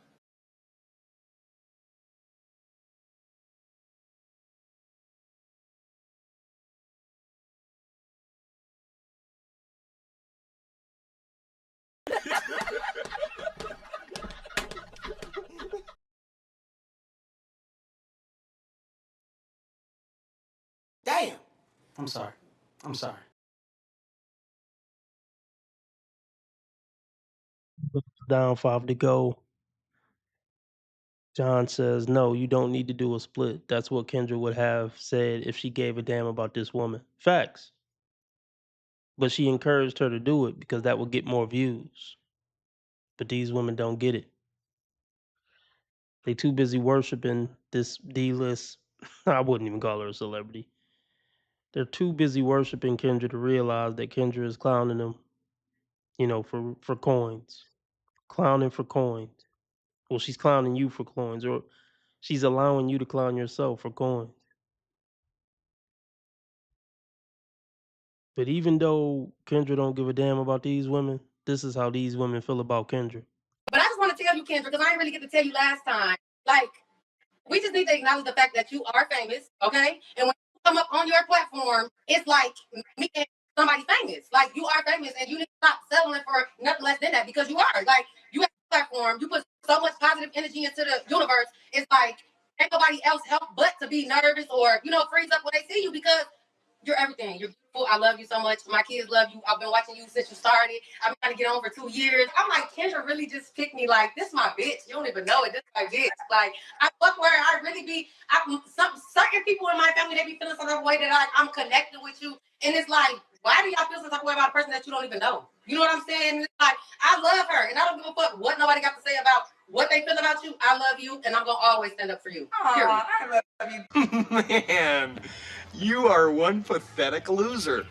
Speaker 11: Damn. I'm sorry.
Speaker 1: Down 5 to go. John says, no, you don't need to do a split. That's what Kendra would have said if she gave a damn about this woman. Facts. But she encouraged her to do it because that would get more views. But these women don't get it. They too busy worshiping this D-list. I wouldn't even call her a celebrity. They're too busy worshiping Kendra to realize that Kendra is clowning them, for coins. Clowning for coins. Well, she's clowning you for coins, or she's allowing you to clown yourself for coins. But even though Kendra don't give a damn about these women, this is how these women feel about Kendra.
Speaker 8: But I just want to tell you, Kendra, because I didn't really get to tell you last time. Like, we just need to acknowledge the fact that you are famous, okay? And when you come up on your platform, it's like meeting somebody famous. Like, you are famous, and you need to stop settling for nothing less than that, because you are. Like, you have a platform, you put so much positive energy into the universe. It's like, ain't nobody else help but to be nervous or, freeze up when they see you, because you're everything. You're beautiful. I love you so much. My kids love you. I've been watching you since you started. I've been trying to get on for 2 years. I'm like, Kendra really just picked me like, this is my bitch. You don't even know it. This is my bitch. Like, I fuck where I really be. Certain people in my family, they be feeling some type of way that I'm connected with you. And it's like, why do y'all feel some type of way about a person that you don't even know? You know what I'm saying? And it's like, I love her. And I don't give a fuck what nobody got to say about what they feel about you. I love you. And I'm going to always stand up for you. Period.
Speaker 9: I love you. Man, you are one pathetic loser.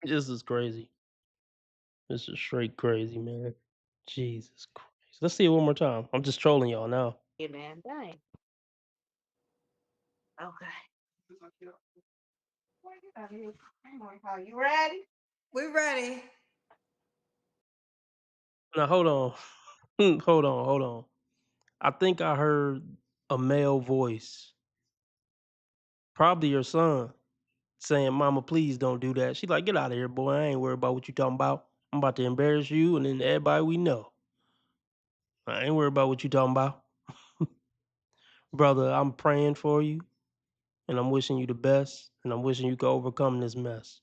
Speaker 1: This is crazy. This is straight crazy, man. Jesus Christ. Let's see it one more time. I'm just trolling y'all now.
Speaker 5: Yeah, man, dang. Okay. You ready?
Speaker 4: We ready.
Speaker 1: Now hold on. hold on. I think I heard a male voice, probably your son, saying, "Mama, please don't do that." She like, "Get out of here, boy. I ain't worried about what you talking about. I'm about to embarrass you and then everybody we know. I ain't worried about what you talking about." Brother, I'm praying for you and I'm wishing you the best and I'm wishing you can overcome this mess.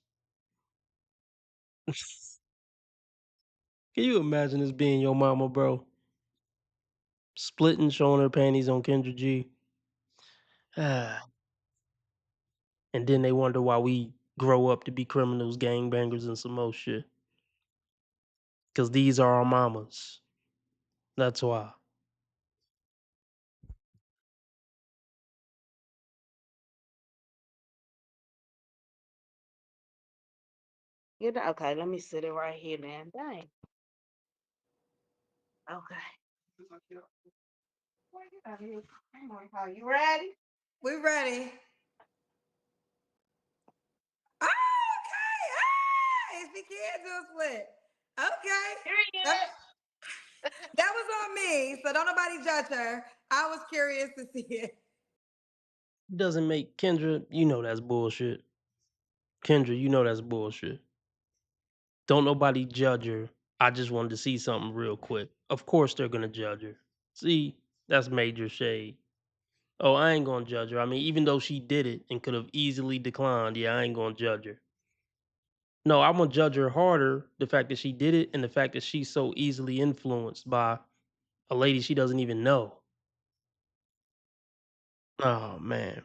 Speaker 1: Can you imagine this being your mama, bro? Splitting, showing her panties on Kendra G. Ah. And then they wonder why we grow up to be criminals, gangbangers, and some more shit. Because these are our mamas. That's why.
Speaker 5: Okay, let me sit it right here, man. Dang. Okay. You ready?
Speaker 4: We ready. Oh, okay. Ah, if he can do a split. Okay. That was on me, so don't nobody judge her. I was curious to see it.
Speaker 1: Doesn't make Kendra, you know that's bullshit. Kendra, you know that's bullshit. Don't nobody judge her. I just wanted to see something real quick. Of course they're gonna judge her. See, that's major shade. Oh, I ain't gonna judge her. I mean, even though she did it and could have easily declined, yeah, I ain't gonna judge her. No, I'm gonna judge her harder, the fact that she did it and the fact that she's so easily influenced by a lady she doesn't even know. Oh man.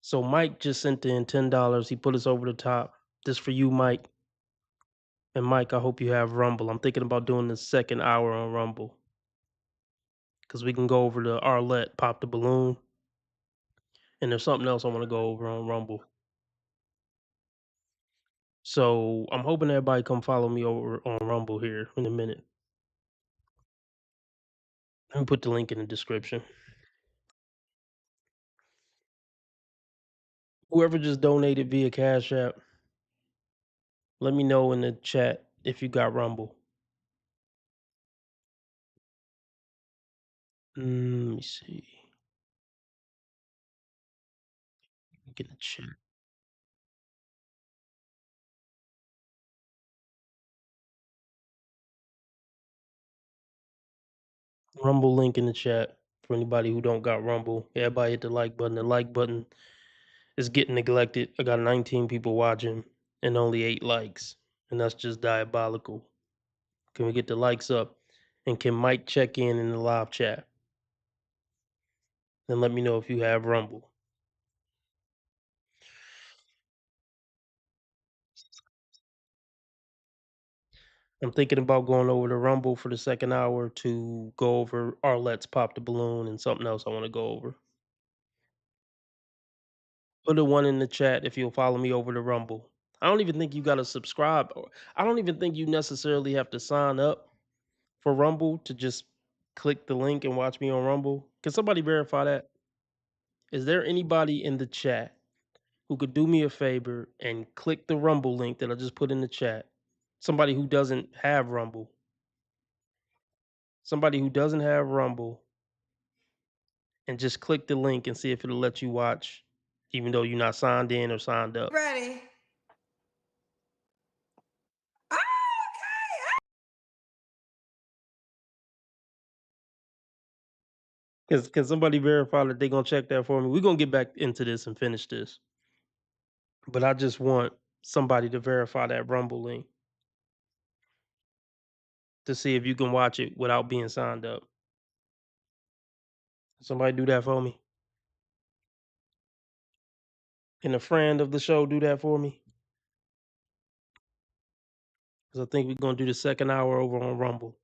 Speaker 1: So Mike just sent in $10. He put us over the top. This for you, Mike. And Mike, I hope you have Rumble. I'm thinking about doing the second hour on Rumble. Because we can go over to Arlette, pop the balloon. And there's something else I want to go over on Rumble. So I'm hoping everybody come follow me over on Rumble here in a minute. Let me put the link in the description. Whoever just donated via Cash App, let me know in the chat if you got Rumble. Let me see. Get the chat. Rumble link in the chat for anybody who don't got Rumble. Everybody hit the like button. The like button is getting neglected. I got 19 people watching and only 8 likes. And that's just diabolical. Can we get the likes up? And can Mike check in the live chat? And let me know if you have Rumble. I'm thinking about going over to Rumble for the second hour to go over Arlette's Pop the Balloon and something else I want to go over. Put a one in the chat if you'll follow me over to Rumble. I don't even think you got to subscribe. I don't even think you necessarily have to sign up for Rumble to just click the link and watch me on Rumble. Can somebody verify that? Is there anybody in the chat who could do me a favor and click the Rumble link that I just put in the chat? Somebody who doesn't have Rumble. Somebody who doesn't have Rumble, and just click the link and see if it'll let you watch, even though you're not signed in or signed up.
Speaker 4: Ready?
Speaker 1: Can somebody verify that they're gonna check that for me? We're gonna get back into this and finish this. But I just want somebody to verify that Rumble link to see if you can watch it without being signed up. Somebody do that for me. Can a friend of the show do that for me? Because I think we're gonna do the second hour over on Rumble.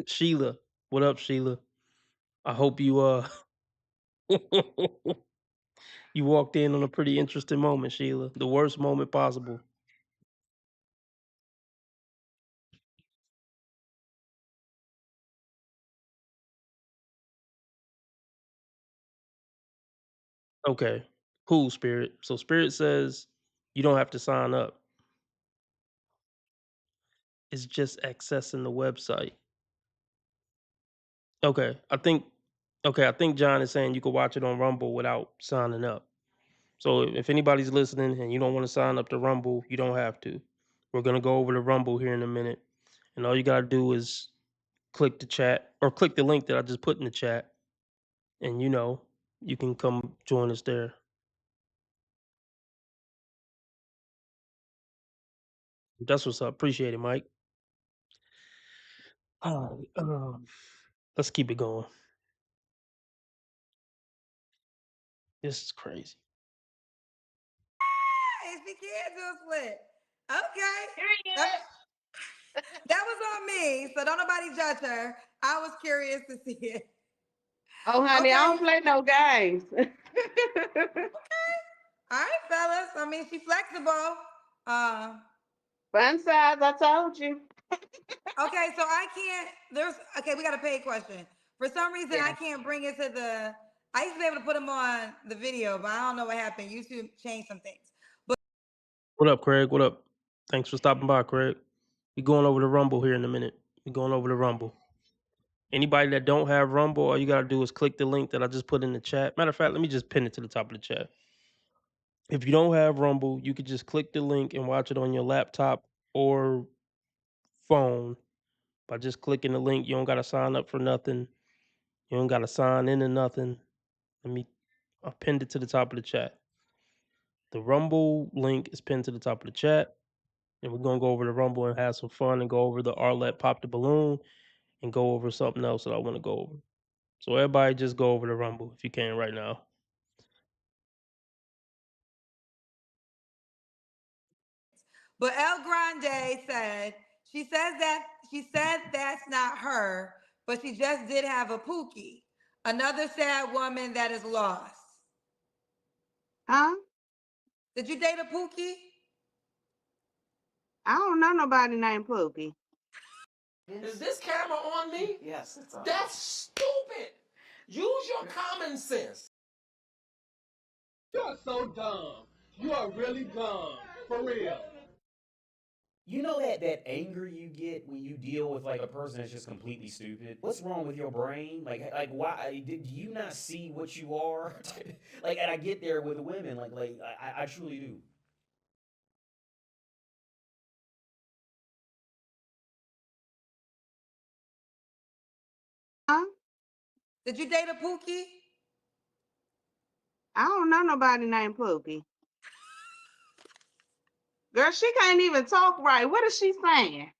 Speaker 1: Sheila, what up, Sheila? I hope you you walked in on a pretty interesting moment, Sheila. The worst moment possible. Okay. Cool, Spirit. So Spirit says you don't have to sign up. It's just accessing the website. Okay. I think John is saying you can watch it on Rumble without signing up. So if anybody's listening and you don't want to sign up to Rumble, you don't have to. We're gonna go over to Rumble here in a minute. And all you gotta do is click the chat or click the link that I just put in the chat. And you can come join us there. That's what's up. Appreciate it, Mike. Let's keep it going. This is crazy.
Speaker 4: HB can't do a split. Okay. That was on me, so don't nobody judge her. I was curious to see it.
Speaker 5: Oh, honey, I don't play no games.
Speaker 4: All right, fellas. I mean, she's flexible.
Speaker 5: Fun size, I told you.
Speaker 4: Okay, so I can't. We got a paid question. For some reason, I can't bring it to the. I used to be able to put them on the video, but I don't know what happened. YouTube changed some things. But
Speaker 1: What up, Craig? What up? Thanks for stopping by, Craig. We're going over to Rumble here in a minute. We're going over to Rumble. Anybody that don't have Rumble, all you gotta do is click the link that I just put in the chat. Matter of fact, let me just pin it to the top of the chat. If you don't have Rumble, you could just click the link and watch it on your laptop or phone by just clicking the link. You don't gotta sign up for nothing. You don't gotta sign into nothing. I pinned it to the top of the chat. The Rumble link is pinned to the top of the chat. And we're gonna go over the Rumble and have some fun and go over the Arlette Pop the Balloon and go over something else that I want to go over. So everybody just go over the Rumble if you can right now.
Speaker 4: El Grande said she said that's not her, but she just did have a Pookie, another sad woman that is lost.
Speaker 5: Huh?
Speaker 4: Did you date a Pookie?
Speaker 5: I don't know nobody named Pookie.
Speaker 6: Is this camera on me?
Speaker 15: Yes, it's on.
Speaker 6: That's stupid. Use your common sense.
Speaker 21: You're so dumb. You are really dumb. For real.
Speaker 12: You know that anger you get when you deal with like a person that's just completely stupid? What's wrong with your brain? Like why did you not see what you are? Like, and I get there with women, I truly do.
Speaker 5: Huh?
Speaker 4: Did you date a Pookie?
Speaker 5: I don't know nobody named Pookie. Girl, she can't even talk right. What is she saying?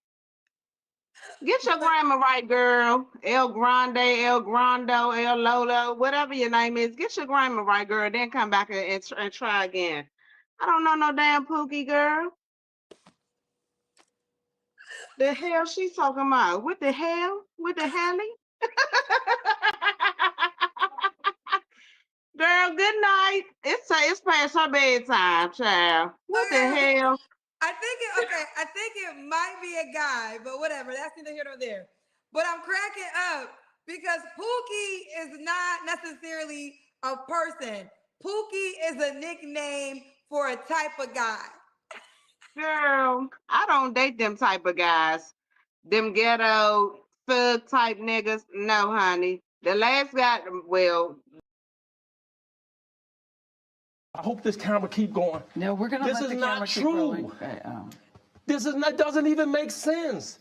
Speaker 5: Get your grammar right, girl. El Grande, El Grando, El Lolo, whatever your name is. Get your grammar right, girl. Then come back and try again. I don't know no damn Pookie, girl. The hell she talking about? What the hell? What the helly? Girl, good night. It's past her bedtime, child. What the hell?
Speaker 4: I think it might be a guy, but whatever. That's neither here nor there. But I'm cracking up because Pookie is not necessarily a person. Pookie is a nickname for a type of guy.
Speaker 5: Girl, I don't date them type of guys. Them ghetto thug type niggas. No, honey. The last guy, well,
Speaker 21: I hope this camera keep going.
Speaker 2: No, we're gonna
Speaker 21: This
Speaker 2: let
Speaker 21: is
Speaker 2: the
Speaker 21: not
Speaker 2: camera keep
Speaker 21: true.
Speaker 2: rolling.
Speaker 21: This is not, doesn't even make sense.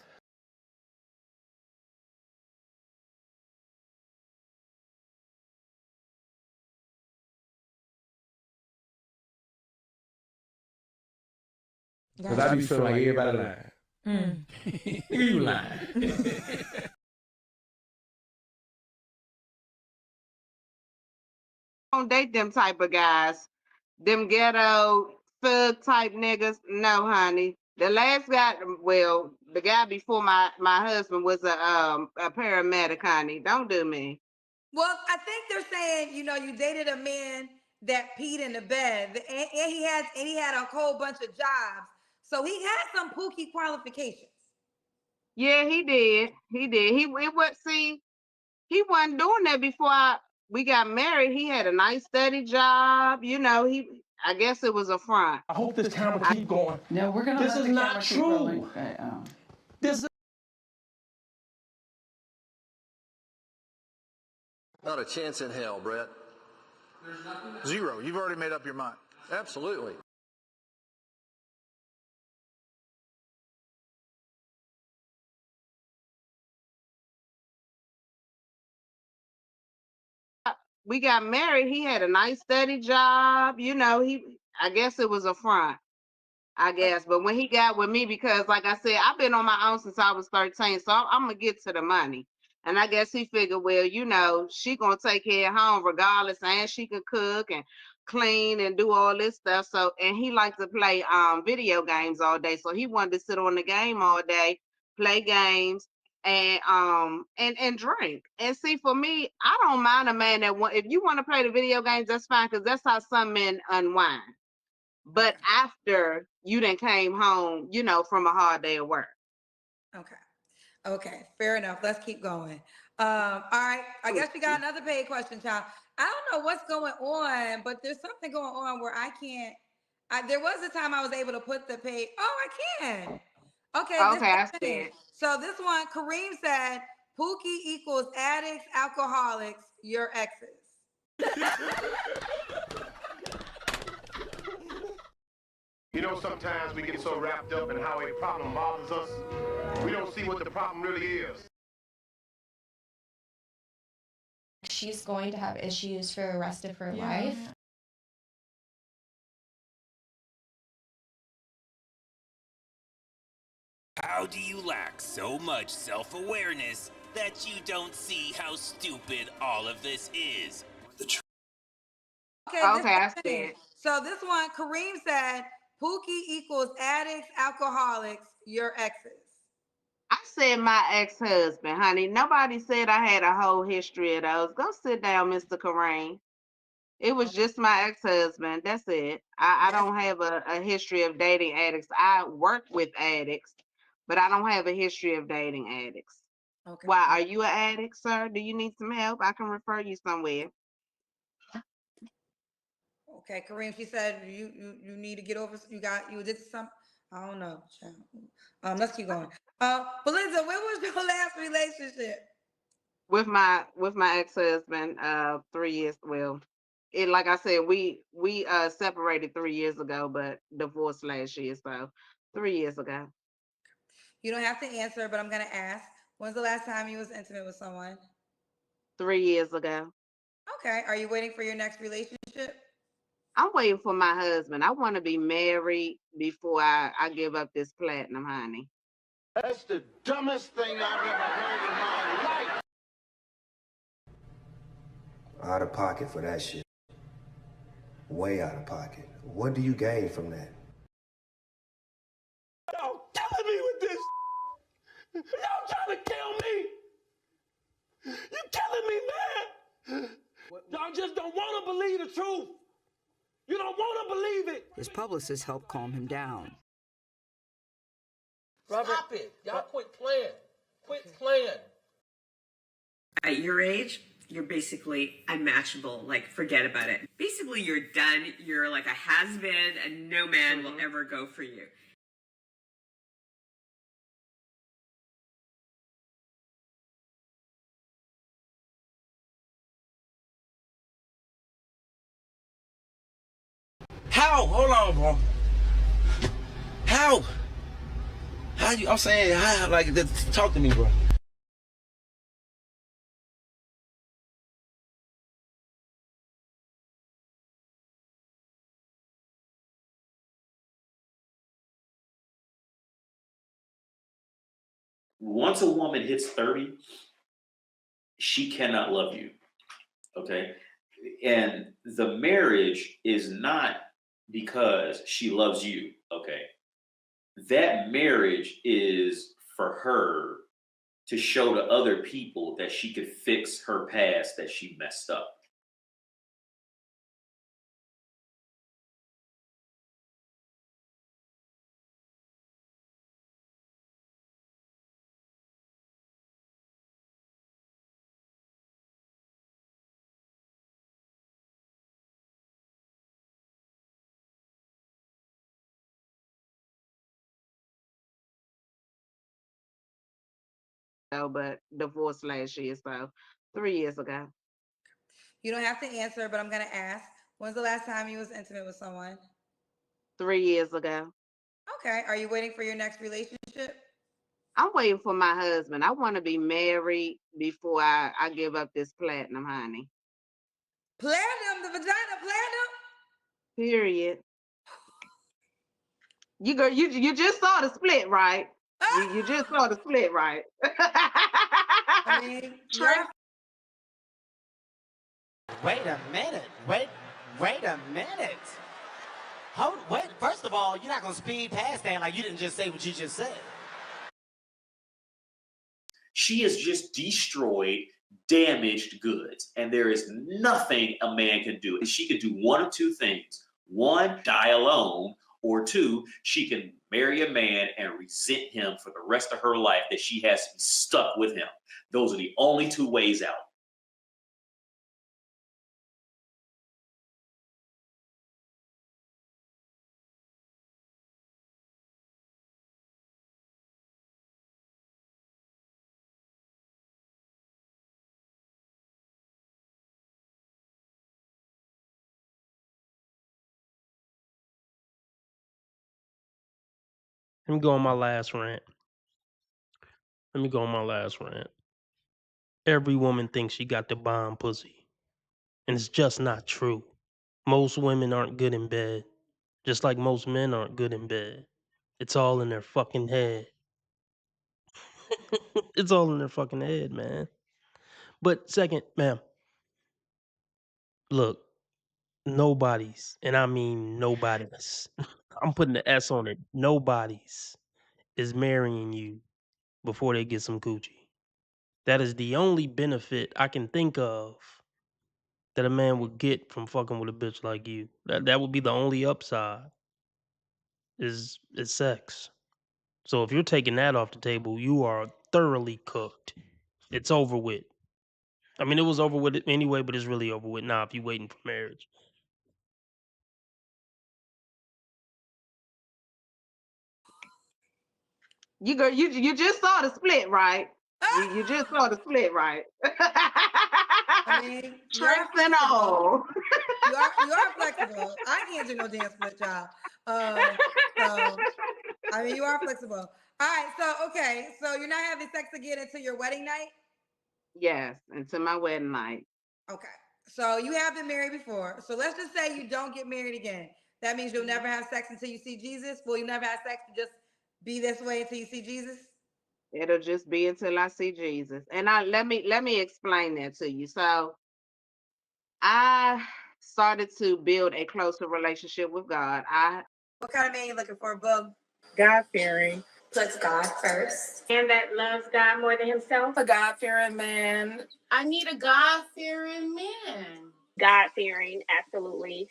Speaker 13: Because I be feeling like everybody lying. You lying.
Speaker 5: don't date them type of guys. Them ghetto thug type niggas. No, honey. The last guy, well, the guy before my husband was a paramedic, honey. Don't do me.
Speaker 4: Well, I think they're saying, you dated a man that peed in the bed, and he had a whole bunch of jobs, so he had some Pookie qualifications.
Speaker 5: Yeah, he did. He did. He wasn't doing that before we got married. He had a nice steady job. I guess it was a front.
Speaker 21: I hope this camera keep going.
Speaker 2: No, we're gonna
Speaker 21: This
Speaker 2: let
Speaker 21: is
Speaker 2: the
Speaker 21: not
Speaker 2: camera keep
Speaker 21: true.
Speaker 2: rolling.
Speaker 21: This is
Speaker 22: Not a chance in hell, Brett. Zero. You've already made up your mind. Absolutely.
Speaker 5: We got married. He had a nice steady job. I guess it was a front. I guess. But when he got with me, because like I said, I've been on my own since I was 13, so I'm gonna get to the money. And I guess he figured, well, she gonna take care of home regardless, and she can cook and clean and do all this stuff. So, and he liked to play video games all day. So he wanted to sit on the game all day, play games, and drink. And see, for me, I don't mind a man that if you want to play the video games, that's fine, because that's how some men unwind. But after you done came home, from a hard day of work.
Speaker 4: Okay, fair enough. Let's keep going. All right, I guess we got another paid question, child. I don't know what's going on, but there's something going on where I can't. There was a time I was able to put the paid. Oh, I can. Okay,
Speaker 5: I see it.
Speaker 4: So this one, Kareem said, Pookie equals addicts, alcoholics, your exes.
Speaker 6: Sometimes we get so wrapped up in how a problem bothers us, we don't see what the problem really is.
Speaker 23: She's going to have issues for the rest of her life.
Speaker 24: How do you lack so much self-awareness that you don't see how stupid all of this is?
Speaker 4: Okay,
Speaker 5: I see it.
Speaker 4: So this one, Kareem said, Pookie equals addicts, alcoholics, your exes.
Speaker 5: I said my ex-husband, honey. Nobody said I had a whole history of those. Go sit down, Mr. Kareem. It was just my ex-husband. That's it. I don't have a history of dating addicts. I work with addicts, but I don't have a history of dating addicts.
Speaker 4: Okay.
Speaker 5: Why? Are you an addict, sir? Do you need some help? I can refer you somewhere.
Speaker 4: Okay, Kareem, she said you need to get over. You did some. I don't know. Let's keep going. Belinda, when was your last relationship?
Speaker 5: With my ex-husband, 3 years. Well, like I said, we separated 3 years ago, but divorced last year. So 3 years ago.
Speaker 4: You don't have to answer, but I'm gonna ask. When's the last time you was intimate with someone?
Speaker 5: 3 years ago.
Speaker 4: Okay. Are you waiting for your next relationship?
Speaker 5: I'm waiting for my husband. I want to be married before I give up this platinum, honey.
Speaker 6: That's the dumbest thing I've ever heard in my life.
Speaker 25: Out of pocket for that shit. Way out of pocket. What do you gain from that?
Speaker 21: Y'all killing me with this. Y'all trying to kill me? You killing me, man. Y'all just don't want to believe the truth. You don't want to believe it.
Speaker 2: His publicist helped calm him down.
Speaker 21: Stop it. Y'all quit playing. Quit playing.
Speaker 7: At your age, you're basically unmatchable. Like, forget about it. Basically, you're done. You're like a has-been, and no man will ever go for you.
Speaker 21: How? Hold on, bro. How? How you? I'm saying, how? Like, talk to me, bro.
Speaker 10: Once a woman hits 30, she cannot love you. Okay. And the marriage is not because she loves you. Okay. That marriage is for her to show to other people that she could fix her past, that she messed up.
Speaker 5: But divorced last year, so 3 years ago.
Speaker 4: You don't have to answer, but I'm gonna ask. When's the last time you was intimate with someone?
Speaker 5: 3 years ago.
Speaker 4: Okay. Are you waiting for your next relationship?
Speaker 5: I'm waiting for my husband. I want to be married before I give up this platinum, honey.
Speaker 4: Platinum, the vagina platinum?
Speaker 5: Period. You just saw the split, right? You just saw the split, right?
Speaker 4: I mean,
Speaker 14: Wait a minute. Wait a minute. Wait, first of all, you're not gonna speed past that like you didn't just say what you just said.
Speaker 10: She has just destroyed damaged goods, and there is nothing a man can do. She could do one of two things. One, die alone, or two, she can marry a man and resent him for the rest of her life, that she has to be stuck with him. Those are the only two ways out.
Speaker 1: Let me go on my last rant. Every woman thinks she got the bomb pussy. And it's just not true. Most women aren't good in bed. Just like most men aren't good in bed. It's all in their fucking head. It's all in their fucking head, man. But second, ma'am, look, nobody's, and I mean nobody's, I'm putting the S on it, nobody's is marrying you before they get some coochie. That is the only benefit I can think of that a man would get from fucking with a bitch like you. That would be the only upside is sex. So if you're taking that off the table, you are thoroughly cooked. It's over with. I mean, it was over with anyway, but it's really over with now if you're waiting for marriage.
Speaker 5: You just saw the split, right? You just saw the split, right?
Speaker 4: I mean,
Speaker 5: Tricks and all.
Speaker 4: You are flexible. I can't do no damn split, y'all. So, I mean, you are flexible. All right. So, okay. So you're not having sex again until your wedding night?
Speaker 5: Yes, until my wedding night.
Speaker 4: Okay. So you have been married before. So let's just say you don't get married again. That means you'll never have sex until you see Jesus. Will you never have sex to just be this way until you see Jesus?
Speaker 5: It'll just be until I see Jesus. And let me explain that to you. So I started to build a closer relationship with God.
Speaker 4: What kind of man you looking for, Bug?
Speaker 16: God-fearing, Puts God first.
Speaker 17: And that loves God more than himself.
Speaker 16: A God-fearing man.
Speaker 17: I need a God-fearing man. God-fearing, absolutely.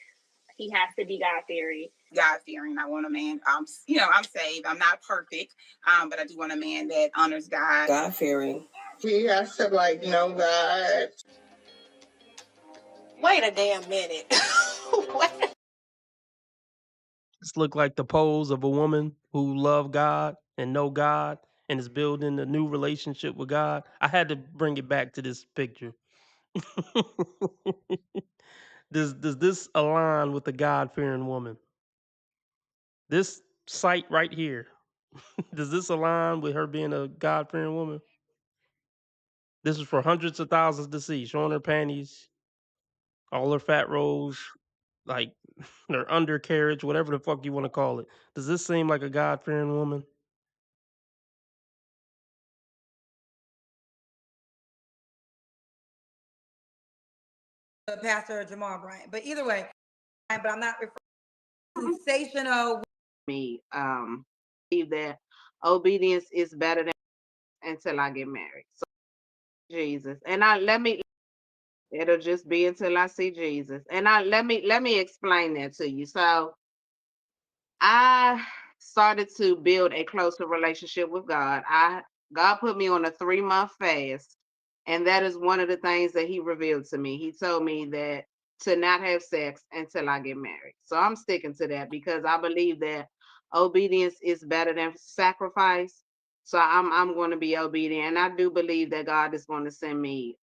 Speaker 17: He has to be God-fearing.
Speaker 16: God-fearing. I want a man. I'm saved. I'm not perfect, but I do want a man that honors God. God-fearing.
Speaker 18: He has to know God.
Speaker 16: Wait a damn minute.
Speaker 1: This look like the pose of a woman who love God and know God and is building a new relationship with God. I had to bring it back to this picture. Does this align with the God-fearing woman? This site right here, does this align with her being a God-fearing woman? This is for hundreds of thousands to see, showing her panties, all her fat rolls, like her undercarriage, whatever the fuck you want to call it. Does this seem like a God-fearing woman?
Speaker 4: Pastor Jamal Bryant. But either way, but I'm not referring to sensational.
Speaker 5: Me, believe that obedience is better than until I get married. So Jesus, and it'll just be until I see Jesus. And let me explain that to you. So I started to build a closer relationship with God. God put me on a 3-month fast, and that is one of the things that he revealed to me. He told me that to not have sex until I get married. So I'm sticking to that because I believe that obedience is better than sacrifice. So I'm going to be obedient, and I do believe that God is going to send me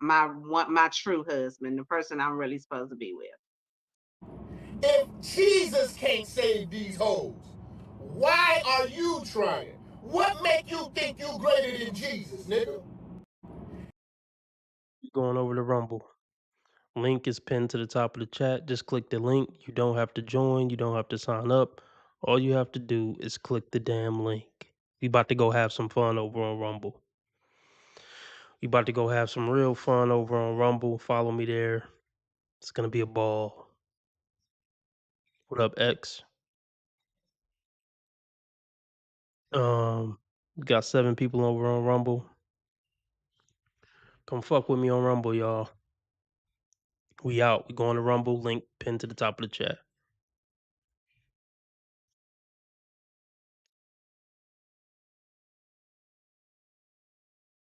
Speaker 5: my true husband, the person I'm really supposed to be with.
Speaker 6: If Jesus can't save these hoes, why are you trying? What make you think you greater than Jesus, nigga?
Speaker 1: Going over to Rumble. Link is pinned to the top of the chat. Just click the link. You don't have to join. You don't have to sign up. All you have to do is click the damn link. We about to go have some fun over on Rumble. We about to go have some real fun over on Rumble. Follow me there. It's gonna be a ball. What up, X? We got 7 people over on Rumble. Come fuck with me on Rumble, y'all. We out. We going to Rumble. Link pinned to the top of the chat.